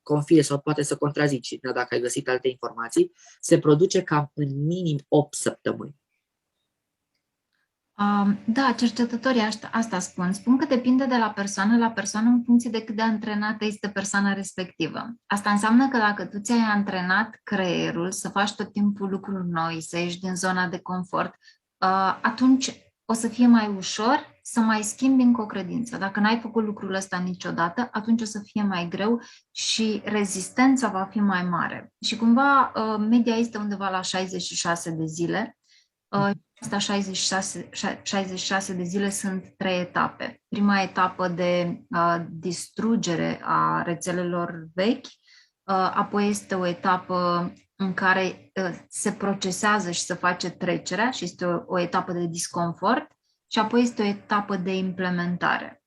confie sau poate să contrazici dacă ai găsit alte informații, se produce cam în minim 8 săptămâni. Da, cercetătorii asta spun. Spun că depinde de la persoană în funcție de cât de antrenată este persoana respectivă. Asta înseamnă că dacă tu ți-ai antrenat creierul să faci tot timpul lucruri noi, să ieși din zona de confort, atunci o să fie mai ușor să mai schimbi încă o credință. Dacă n-ai făcut lucrul ăsta niciodată, atunci o să fie mai greu și rezistența va fi mai mare. Și cumva media este undeva la 66 de zile. Asta 66 de zile sunt 3 etape. Prima etapă de distrugere a rețelelor vechi, apoi este o etapă în care se procesează și se face trecerea și este o etapă de disconfort și apoi este o etapă de implementare.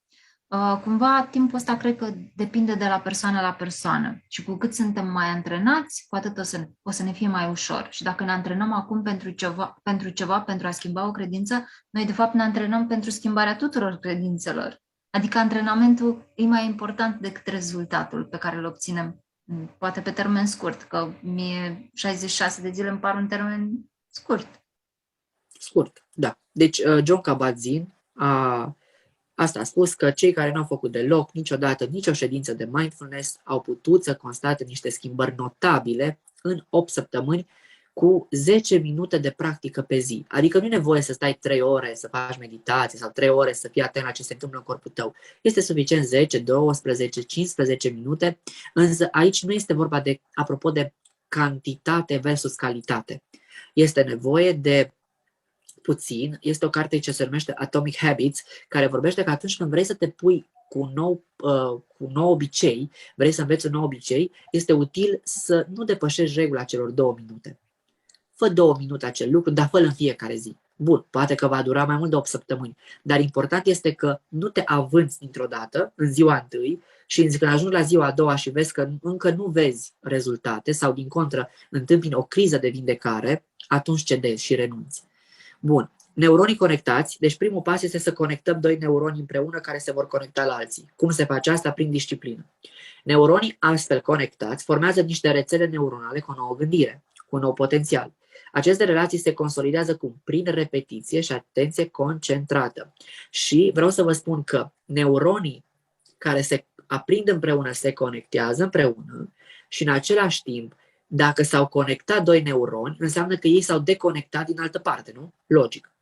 Cumva timpul ăsta cred că depinde de la persoană la persoană și cu cât suntem mai antrenați, cu atât o să ne fie mai ușor. Și dacă ne antrenăm acum pentru a schimba o credință, noi de fapt ne antrenăm pentru schimbarea tuturor credințelor. Adică antrenamentul e mai important decât rezultatul pe care îl obținem, poate pe termen scurt, că mie 66 de zile îmi par un termen scurt. Scurt, da. Deci Jon Kabat-Zinn Asta a spus că cei care nu au făcut deloc, niciodată, nicio ședință de mindfulness au putut să constate niște schimbări notabile în 8 săptămâni cu 10 minute de practică pe zi. Adică nu e nevoie să stai 3 ore să faci meditație sau 3 ore să fii atent la ce se întâmplă în corpul tău. Este suficient 10, 12, 15 minute, însă aici nu este vorba de, apropo de cantitate versus calitate. Este nevoie de puțin, este o carte ce se numește Atomic Habits, care vorbește că atunci când vrei să te pui cu un nou obicei, vrei să înveți un nou obicei, este util să nu depășești regula celor 2 minute. Fă 2 minute acel lucru, dar fă-l în fiecare zi. Bun, poate că va dura mai mult de 8 săptămâni, dar important este că nu te avânți dintr-o dată, în ziua întâi, și când ajungi la ziua a doua și vezi că încă nu vezi rezultate sau, din contră, întâmpini o criză de vindecare, atunci cedezi și renunți. Bun. Neuronii conectați, deci primul pas este să conectăm 2 neuroni împreună care se vor conecta la alții. Cum se face asta? Prin disciplină. Neuronii astfel conectați formează niște rețele neuronale cu o nouă gândire, cu un nou potențial. Aceste relații se consolidează cum? Prin repetiție și atenție concentrată. Și vreau să vă spun că neuronii care se aprind împreună se conectează împreună și în același timp, dacă s-au conectat 2 neuroni, înseamnă că ei s-au deconectat din altă parte, nu? Logic.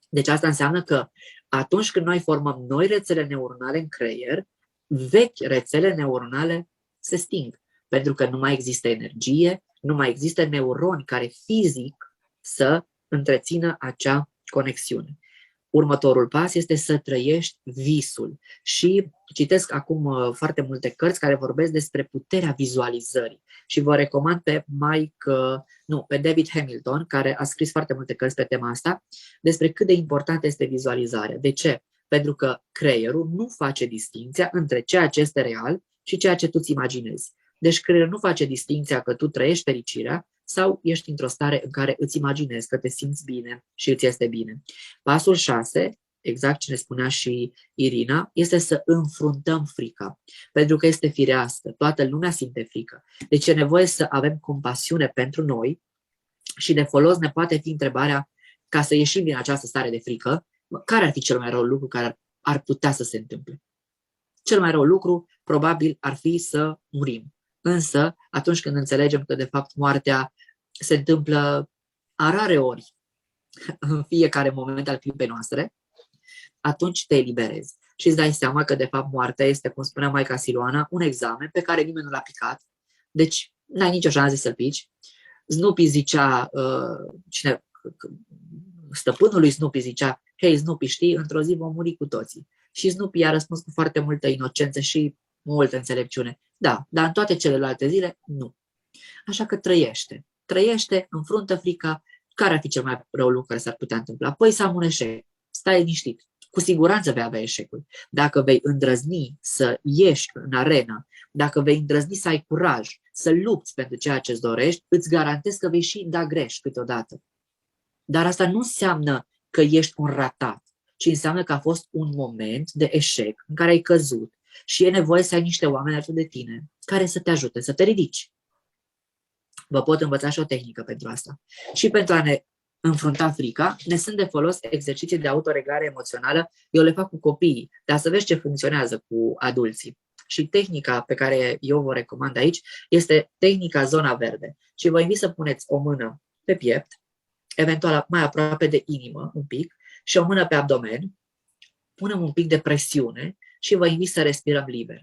Deci asta înseamnă că atunci când noi formăm noi rețele neuronale în creier, vechi rețele neuronale se sting, pentru că nu mai există energie, nu mai există neuroni care fizic să întrețină acea conexiune. Următorul pas este să trăiești visul. Și citesc acum foarte multe cărți care vorbesc despre puterea vizualizării. Și vă recomand pe David Hamilton, care a scris foarte multe cărți pe tema asta, despre cât de importantă este vizualizarea. De ce? Pentru că creierul nu face distinția între ceea ce este real și ceea ce tu îți imaginezi. Deci creierul nu face distinția că tu trăiești fericirea sau ești într-o stare în care îți imaginezi că te simți bine și îți este bine. Pasul 6, exact ce ne spunea și Irina, este să înfruntăm frica. Pentru că este firească, toată lumea simte frică. Deci e nevoie să avem compasiune pentru noi și de folos ne poate fi întrebarea, ca să ieșim din această stare de frică, care ar fi cel mai rău lucru care ar putea să se întâmple? Cel mai rău lucru probabil ar fi să murim. Însă, atunci când înțelegem că de fapt moartea se întâmplă a rare ori în fiecare moment al clipei noastre, atunci te eliberezi și îți dai seama că de fapt moartea este, cum spunea Maica Siluana, un examen pe care nimeni nu l-a picat, deci n-ai nicio șansă să-l pici. Snoopy zicea, stăpânul lui Snoopy zicea, hei Snoopy, știi, într-o zi vom muri cu toții. Și Snoopy a răspuns cu foarte multă inocență și multă înțelepciune. Da, dar în toate celelalte zile, nu. Așa că trăiește, înfruntă frica, care ar fi cel mai rău lucru care s-ar putea întâmpla? Păi să am un eșec, stai liniștit, cu siguranță vei avea eșecuri. Dacă vei îndrăzni să ieși în arenă, dacă vei îndrăzni să ai curaj, să lupți pentru ceea ce îți dorești, îți garantez că vei și da greș câteodată. Dar asta nu înseamnă că ești un ratat, ci înseamnă că a fost un moment de eșec în care ai căzut și e nevoie să ai niște oameni alături de tine care să te ajute să te ridici. Vă pot învăța și o tehnică pentru asta. Și pentru a ne înfrunta frica, ne sunt de folos exerciții de autoreglare emoțională. Eu le fac cu copiii, dar să vezi ce funcționează cu adulții. Și tehnica pe care eu vă recomand aici este tehnica zona verde. Și vă invit să puneți o mână pe piept, eventual mai aproape de inimă un pic, și o mână pe abdomen. Punem un pic de presiune și vă invit să respirăm liber.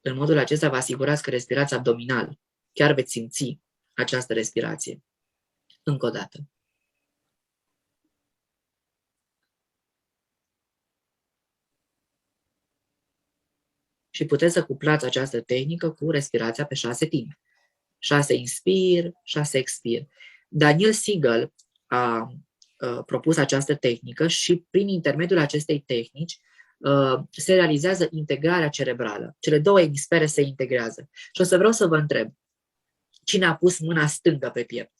În modul acesta vă asigurați că respirați abdominal. Chiar veți simți această respirație. Încă o dată. Și puteți să cuplați această tehnică cu respirația pe 6 timpi. 6 inspir, 6 expir. Daniel Siegel a propus această tehnică și prin intermediul acestei tehnici se realizează integrarea cerebrală. Cele 2 emisfere se integrează. Și o să vreau să vă întreb, cine a pus mâna stângă pe piept?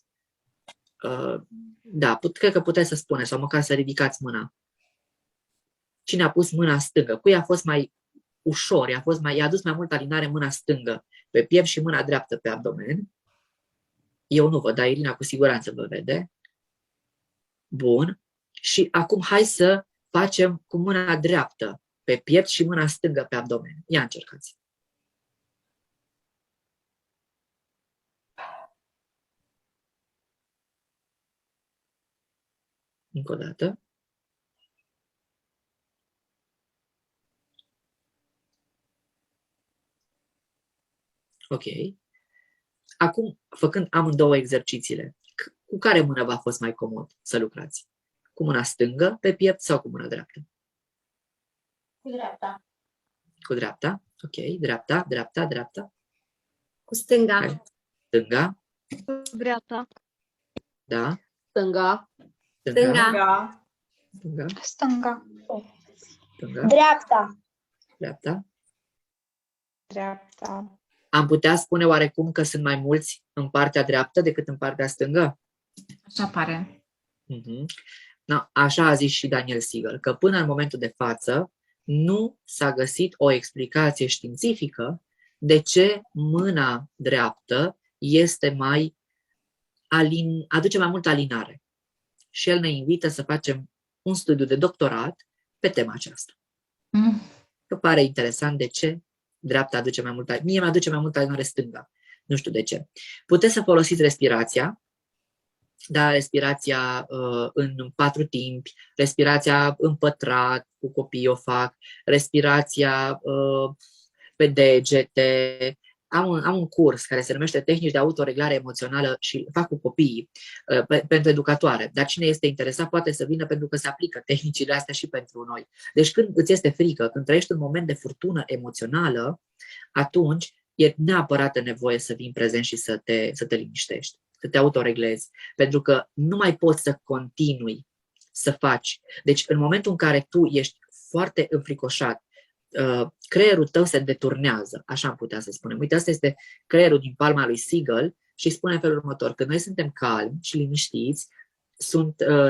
Da, cred că puteți să spuneți, sau măcar să ridicați mâna. Cine a pus mâna stângă? Cui a fost mai ușor, i-a adus mai mult alinare mâna stângă pe piept și mâna dreaptă pe abdomen? Eu nu văd, dar Irina cu siguranță vă vede. Bun. Și acum hai să facem cu mâna dreaptă pe piept și mâna stângă pe abdomen. Ia încercați. Încă o dată. Ok. Acum, făcând amândouă exercițiile, cu care mână v-a fost mai comod să lucrați? Cu mâna stângă pe piept sau cu mâna dreaptă? Cu dreapta. Cu dreapta. Ok. Dreapta, dreapta, dreapta. Cu stânga. Hai. Stânga. Cu dreapta. Da. Stânga. Stânga. Stânga. Stânga. Stânga. Dreapta. Dreapta. Dreapta. Am putea spune oarecum că sunt mai mulți în partea dreaptă decât în partea stângă? Așa pare. Mhm. No, așa a zis și Daniel Siegel, că până în momentul de față nu s-a găsit o explicație științifică de ce mâna dreaptă este aduce mai multă alinare. Și el ne invită să facem un studiu de doctorat pe tema aceasta. Că pare interesant de ce dreapta aduce mai multă. Mie mi-aduce mai multă alinare stânga. Nu știu de ce. Puteți să folosiți respirația, da, respirația în 4 timpi, respirația în pătrat, cu copiii o fac, respirația pe degete. Am un curs care se numește Tehnici de autoreglare emoțională și fac cu copiii pentru educatoare. Dar cine este interesat poate să vină pentru că se aplică tehnicile astea și pentru noi. Deci când îți este frică, când trăiești un moment de furtună emoțională, atunci e neapărat nevoie să vii prezent și să te liniștești, să te autoreglezi. Pentru că nu mai poți să continui să faci. Deci în momentul în care tu ești foarte înfricoșat, creierul tău se deturnează, așa am putea să spunem. Uite, asta este creierul din palma lui Siegel și spune în felul următor: când noi suntem calmi și liniștiți,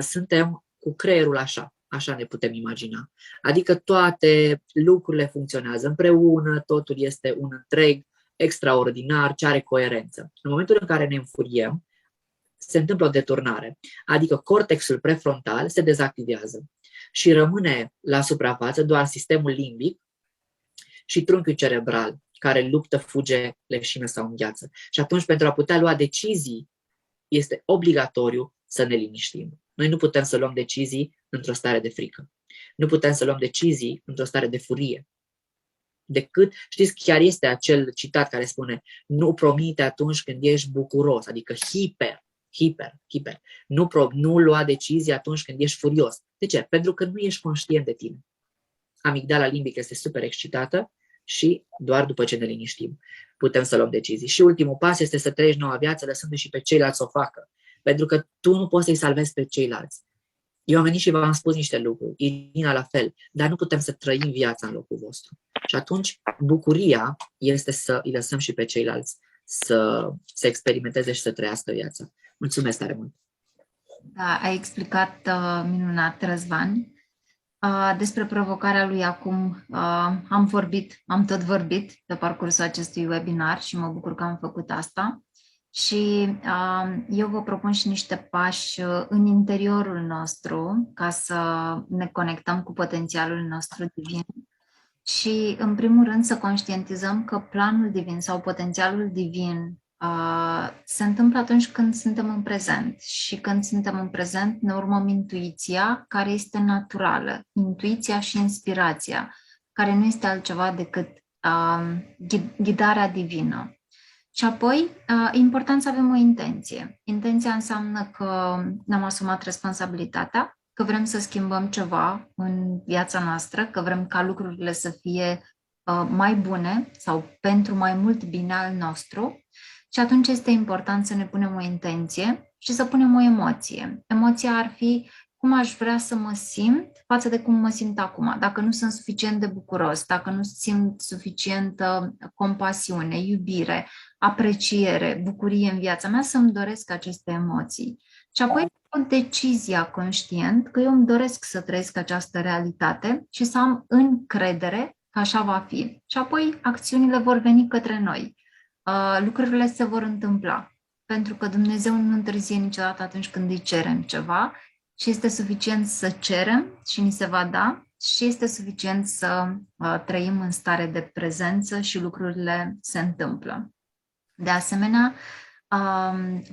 suntem cu creierul așa ne putem imagina. Adică toate lucrurile funcționează împreună, totul este un întreg extraordinar ce are coerență. În momentul în care ne înfuriem, se întâmplă o deturnare, adică cortexul prefrontal se dezactivează și rămâne la suprafață doar sistemul limbic și trunchiul cerebral, care luptă, fuge, leșină sau îngheață. Și atunci, pentru a putea lua decizii, este obligatoriu să ne liniștim. Noi nu putem să luăm decizii într-o stare de frică. Nu putem să luăm decizii într-o stare de furie. Decât, știți, chiar este acel citat care spune: nu promite atunci când ești bucuros, adică hiper. Nu lua decizii atunci când ești furios. De ce? Pentru că nu ești conștient de tine. Amigdala limbică este super excitată și doar după ce ne liniștim putem să luăm decizii. Și ultimul pas este să trăiești noua viață lăsându-i și pe ceilalți să o facă. Pentru că tu nu poți să-i salvezi pe ceilalți. Eu am venit și v-am spus niște lucruri, Irina la fel, dar nu putem să trăim viața în locul vostru. Și atunci bucuria este să îi lăsăm și pe ceilalți să experimenteze și să trăiască viața. Mulțumesc tare mult! Da, ai explicat minunat, Răzvan. Despre provocarea lui acum am tot vorbit pe parcursul acestui webinar și mă bucur că am făcut asta. Și eu vă propun și niște pași în interiorul nostru ca să ne conectăm cu potențialul nostru divin și, în primul rând, să conștientizăm că planul divin sau potențialul divin se întâmplă atunci când suntem în prezent. Și când suntem în prezent ne urmăm intuiția, care este naturală, intuiția și inspirația, care nu este altceva decât ghidarea divină. Și apoi, e important să avem o intenție. Intenția înseamnă că ne-am asumat responsabilitatea, că vrem să schimbăm ceva în viața noastră, că vrem ca lucrurile să fie mai bune sau pentru mai mult bine al nostru. Și atunci este important să ne punem o intenție și să punem o emoție. Emoția ar fi: cum aș vrea să mă simt față de cum mă simt acum. Dacă nu sunt suficient de bucuros, dacă nu simt suficientă compasiune, iubire, apreciere, bucurie în viața mea, să-mi doresc aceste emoții. Și apoi o decizia conștient că eu îmi doresc să trăiesc această realitate și să am încredere că așa va fi. Și apoi acțiunile vor veni către noi. Lucrurile se vor întâmpla. Pentru că Dumnezeu nu întârzie niciodată atunci când îi cerem ceva, și este suficient să cerem și ni se va da, și este suficient să trăim în stare de prezență și lucrurile se întâmplă. De asemenea,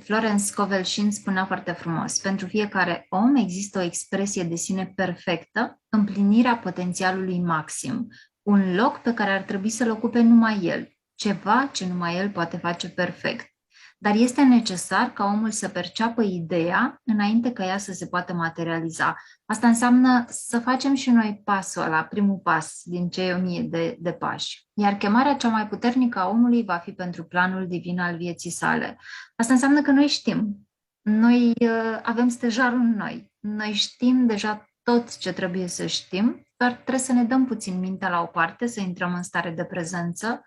Florence Scovel-Shinn spunea foarte frumos: pentru fiecare om există o expresie de sine perfectă, împlinirea potențialului maxim, un loc pe care ar trebui să-l ocupe numai el. ceva ce numai el poate face perfect. Dar este necesar ca omul să perceapă ideea înainte ca ea să se poată materializa. Asta înseamnă să facem și noi pasul ăla, primul pas din cei 1000 de pași. Iar chemarea cea mai puternică a omului va fi pentru planul divin al vieții sale. Asta înseamnă că noi știm. Noi avem stejarul în noi. Noi știm deja tot ce trebuie să știm, doar trebuie să ne dăm puțin mintea la o parte, să intrăm în stare de prezență,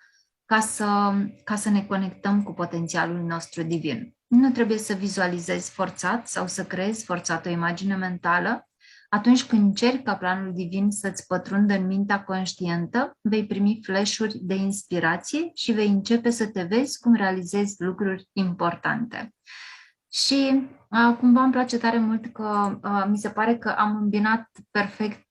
ca să ne conectăm cu potențialul nostru divin. Nu trebuie să vizualizezi forțat sau să creezi forțat o imagine mentală. Atunci când încerci ca planul divin să-ți pătrundă în mintea conștientă, vei primi flash-uri de inspirație și vei începe să te vezi cum realizezi lucruri importante. Și cumva îmi place tare mult că mi se pare că am îmbinat perfect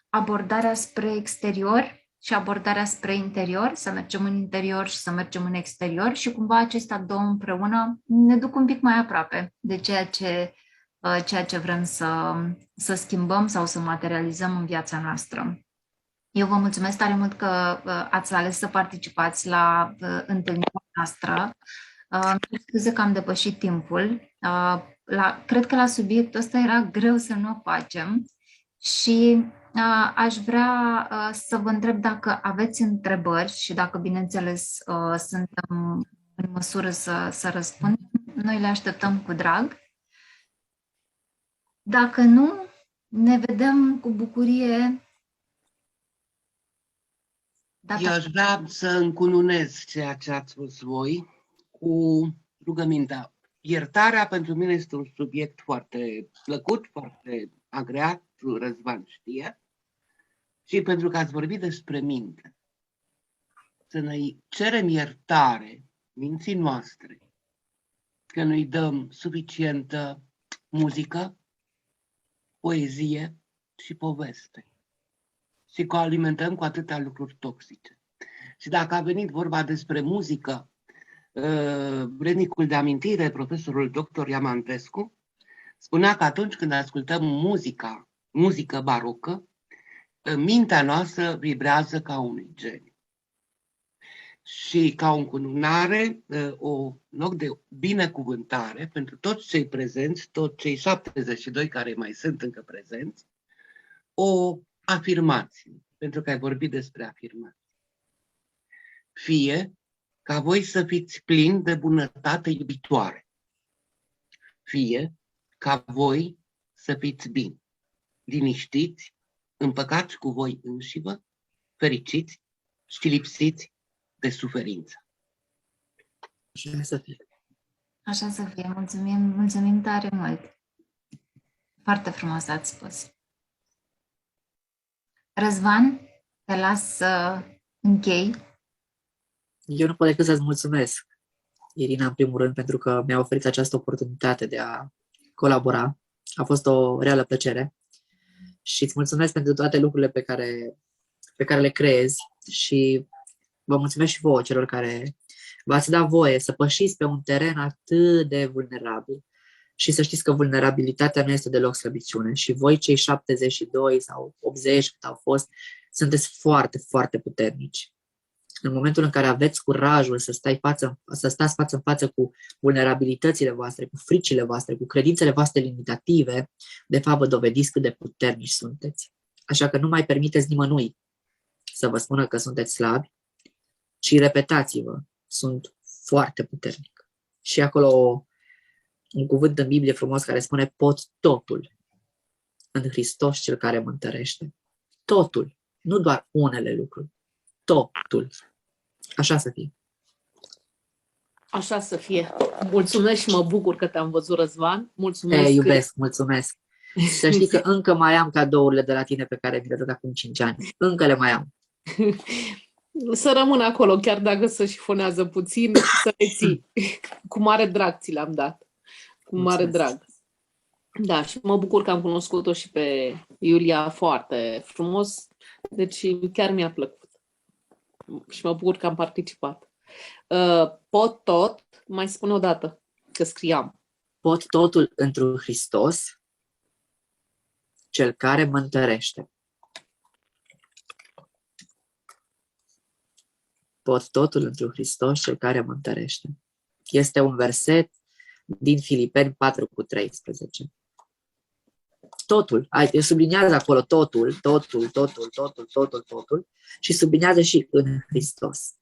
abordarea spre exterior și abordarea spre interior, să mergem în interior și să mergem în exterior și cumva acestea două împreună ne duc un pic mai aproape de ceea ce vrem să schimbăm sau să materializăm în viața noastră. Eu vă mulțumesc tare mult că ați ales să participați la întâlnirea noastră. Scuze că am depășit timpul. Cred că la subiectul ăsta era greu să nu o facem și aș vrea să vă întreb dacă aveți întrebări și dacă, bineînțeles, suntem în măsură să răspundem. Noi le așteptăm cu drag. Dacă nu, ne vedem cu bucurie. Eu aș vrea să încununez ceea ce ați spus voi cu rugămintea. Iertarea pentru mine este un subiect foarte plăcut, foarte agreat, Răzvan știe, și pentru că ați vorbit despre minte. Să ne cerem iertare minții noastre, că nu-i dăm suficientă muzică, poezie și poveste. Și că o alimentăm cu atâtea lucruri toxice. Și dacă a venit vorba despre muzică, vrednicul de amintire, profesorul dr. Iamantescu, spunea că atunci când ascultăm muzică barocă, mintea noastră vibrează ca unui geniu. Și ca o încununare, o loc de binecuvântare pentru toți cei prezenți, toți cei 72 care mai sunt încă prezenți, o afirmație, pentru că ai vorbit despre afirmație. Fie ca voi să fiți plini de bunătate iubitoare, fie ca voi să fiți bine, liniștiți, împăcați cu voi înșivă, fericiți și lipsiți de suferință. Așa să fie. Așa să fie. Mulțumim tare mult. Foarte frumos ați spus. Răzvan, te las să închei. Eu nu pot decât să-ți mulțumesc, Irina, în primul rând, pentru că mi-a oferit această oportunitate de a colabora. A fost o reală plăcere și îți mulțumesc pentru toate lucrurile pe care le creezi și vă mulțumesc și vouă, celor care v-ați dat voie să pășiți pe un teren atât de vulnerabil și să știți că vulnerabilitatea nu este deloc slăbiciune și voi, cei 72 sau 80 cât au fost, sunteți foarte, foarte puternici. În momentul în care aveți curajul să stați față în față cu vulnerabilitățile voastre, cu fricile voastre, cu credințele voastre limitative, de fapt vă dovediți cât de puternici sunteți. Așa că nu mai permiteți nimănui să vă spună că sunteți slabi, ci repetați-vă, sunt foarte puternic. Și acolo un cuvânt în Biblie frumos care spune pot totul în Hristos cel care mă întărește. Totul, nu doar unele lucruri, totul. Așa să fie. Așa să fie. Mulțumesc și mă bucur că te-am văzut, Răzvan. Mulțumesc. Te iubesc, mulțumesc. Să știi că încă mai am cadourile de la tine pe care mi le-ai dat acum 5 ani. Încă le mai am. Să rămân acolo, chiar dacă se șifonează puțin, să le ții. Cu mare drag ți le-am dat. Cu mare drag. Da, și mă bucur că am cunoscut-o și pe Iulia foarte frumos. Deci chiar mi-a plăcut. Și mă bucur că am participat. Pot tot, mai spune o dată, că scriam. Pot totul într-un Hristos, cel care mă întărește. Pot totul într Hristos, cel care mă întărește. Este un verset din Filipeni 4:13. Totul. Subliniază acolo totul și subliniază și în Hristos.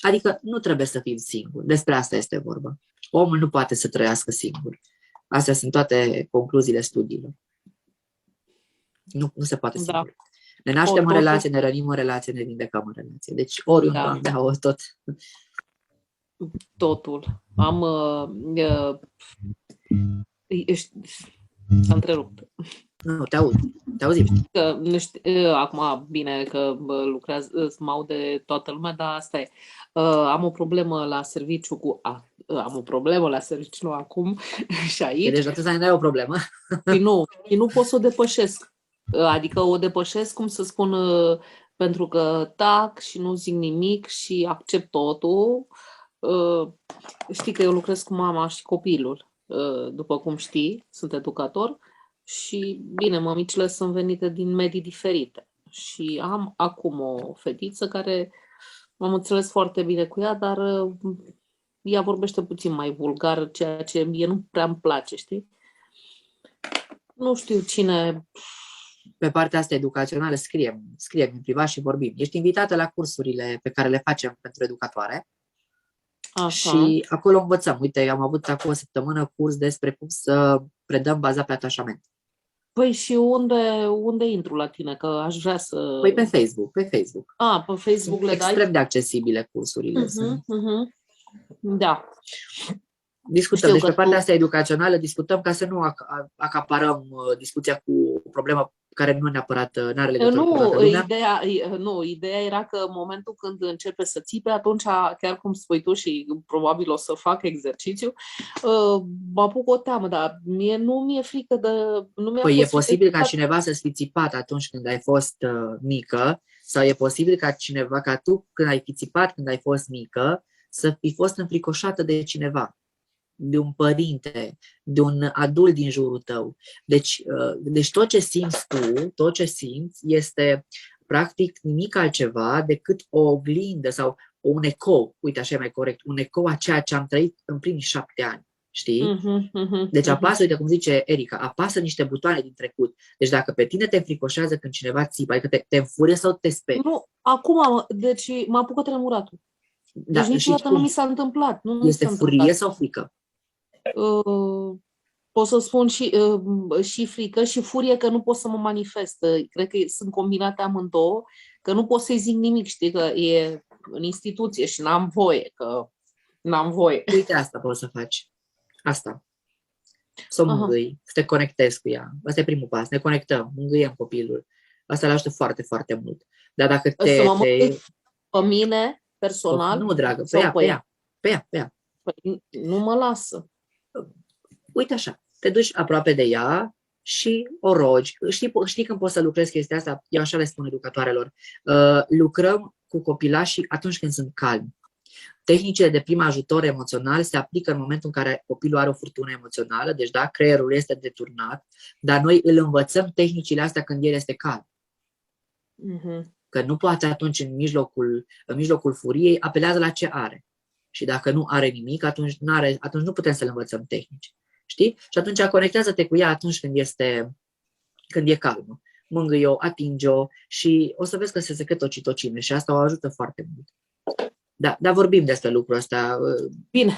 Adică nu trebuie să fim singuri. Despre asta este vorba. Omul nu poate să trăiască singur. Astea sunt toate concluziile studiilor. Nu se poate singur. Da. Ne naștem în Totul. relație, ne rănim în relație, ne vindecăm în relație. Deci oriunde Da. avea tot. Totul. S-a întrerupt. Nu, te auzi. Că, nu știu, acum, bine că lucrez, mă aude toată lumea, dar asta e. Am o problemă la serviciu am o problemă la serviciu acum și aici. Deci atunci n-ai o problemă. Și nu pot să o depășesc. Adică o depășesc, cum să spun, pentru că tac și nu zic nimic și accept totul. Știi că eu lucrez cu mama și copilul, după cum știi, sunt educator și, bine, mămicile sunt venite din medii diferite și am acum o fetiță care m-am înțeles foarte bine cu ea, dar ea vorbește puțin mai vulgar, ceea ce mie nu prea îmi place, știi? Nu știu cine... Pe partea asta educațională scriem în privat și vorbim. Ești invitată la cursurile pe care le facem pentru educatoare. Așa. Și acolo învățăm. Uite, am avut acum o săptămână curs despre cum să predăm bazat pe atașament. Păi și unde intru la tine? Că aș vrea să... Păi pe Facebook. Pe Facebook Sunt le dai? extrem de accesibile cursurile. Da. Discutăm. Știu Deci că pe partea tu- asta educațională discutăm ca să nu acaparăm discuția cu o problemă care nu neapărat are legătură cu toată lumea. Ideea era că în momentul când începe să țipe, atunci, chiar cum spui tu și probabil o să fac exercițiu, mă apuc o teamă, dar mie nu mi-e frică de... Nu mi-a Păi e fost posibil frică ca cineva să-ți fi țipat atunci când ai fost mică, sau e posibil ca tu, când ai fi țipat când ai fost mică, să fi fost înfricoșată de cineva, de un părinte, de un adult din jurul tău. Deci tot ce simți tu, tot ce simți este practic nimic altceva decât o oglindă sau un ecou, uite așa e mai corect, un ecou a ceea ce am trăit în primii 7 ani. Știi? Deci apasă, uite cum zice Erica, apasă niște butoane din trecut. Deci dacă pe tine te înfricoșează când cineva țipă, adică te înfurie sau te sperii. Nu, acum, deci mă apucă tremuratul. Deci niciodată nu mi s-a întâmplat. Nu este mi s-a furie întâmplat. sau frică? Pot să spun și frică și furie că nu pot să mă manifest. Cred că sunt combinate amândouă, că nu pot să-i zic nimic, știi, că e în instituție și n-am voie, Uite, asta poți să faci. Asta. Să o mângâi, să te conectezi cu ea. Asta e primul pas. Ne conectăm, mângâiem copilul. Asta le ajută foarte, foarte mult. Dar dacă Să mă mângâi pe mine, personal? Nu, dragă, pe ea. Păi nu mă lasă. Uite așa, te duci aproape de ea și o rogi. Știi când poți să lucrezi chestia asta? Eu așa le spun educatoarelor. Lucrăm cu copilașii atunci când sunt calmi. Tehnicile de prim ajutor emoțional se aplică în momentul în care copilul are o furtună emoțională, deci da, creierul este deturnat, dar noi îl învățăm tehnicile astea când el este calm. Că nu poate atunci în mijlocul furiei, apelează la ce are. Și dacă nu are nimic, atunci nu putem să le învățăm tehnici. Știi? Și atunci conectează-te cu ea atunci când e calmă. Mângâie-o, atinge-o și o să vezi că se secretă oxitocine și asta o ajută foarte mult. Da, dar vorbim despre lucrul ăsta. Bine,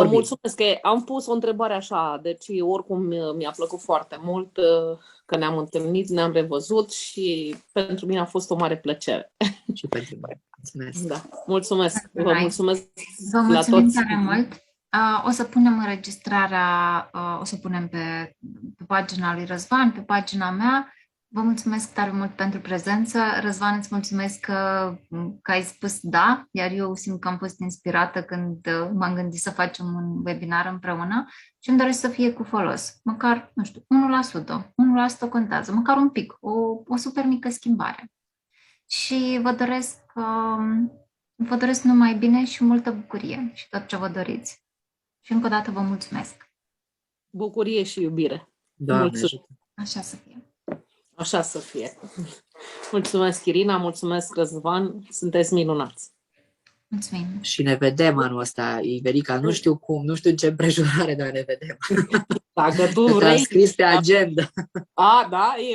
mulțumesc că am pus o întrebare așa, deci oricum mi-a plăcut foarte mult că ne-am întâlnit, ne-am revăzut și pentru mine a fost o mare plăcere. Și pentru mine. Mulțumesc. Da, mulțumesc. Vă mulțumesc Vă la mulțumim toți. tare mult. O să punem înregistrarea, o să punem pe pagina lui Răzvan, pe pagina mea. Vă mulțumesc tare mult pentru prezență. Răzvan, îți mulțumesc că ai spus da, iar eu simt că am fost inspirată când m-am gândit să facem un webinar împreună și îmi doresc să fie cu folos. Măcar, nu știu, 1% contează, măcar un pic, o super mică schimbare. Și vă doresc numai bine și multă bucurie și tot ce vă doriți. Și încă o dată vă mulțumesc. Bucurie și iubire. Doamne Mulțumesc. Așa să fie. Așa să fie. Mulțumesc, Irina, mulțumesc, Răzvan, sunteți minunați. Mulțumim! Și ne vedem anul ăsta, Iverica. Nu știu cum, nu știu în ce împrejurare, dar ne vedem. Dacă tu Că te-am vrei. scris pe agenda. Da, e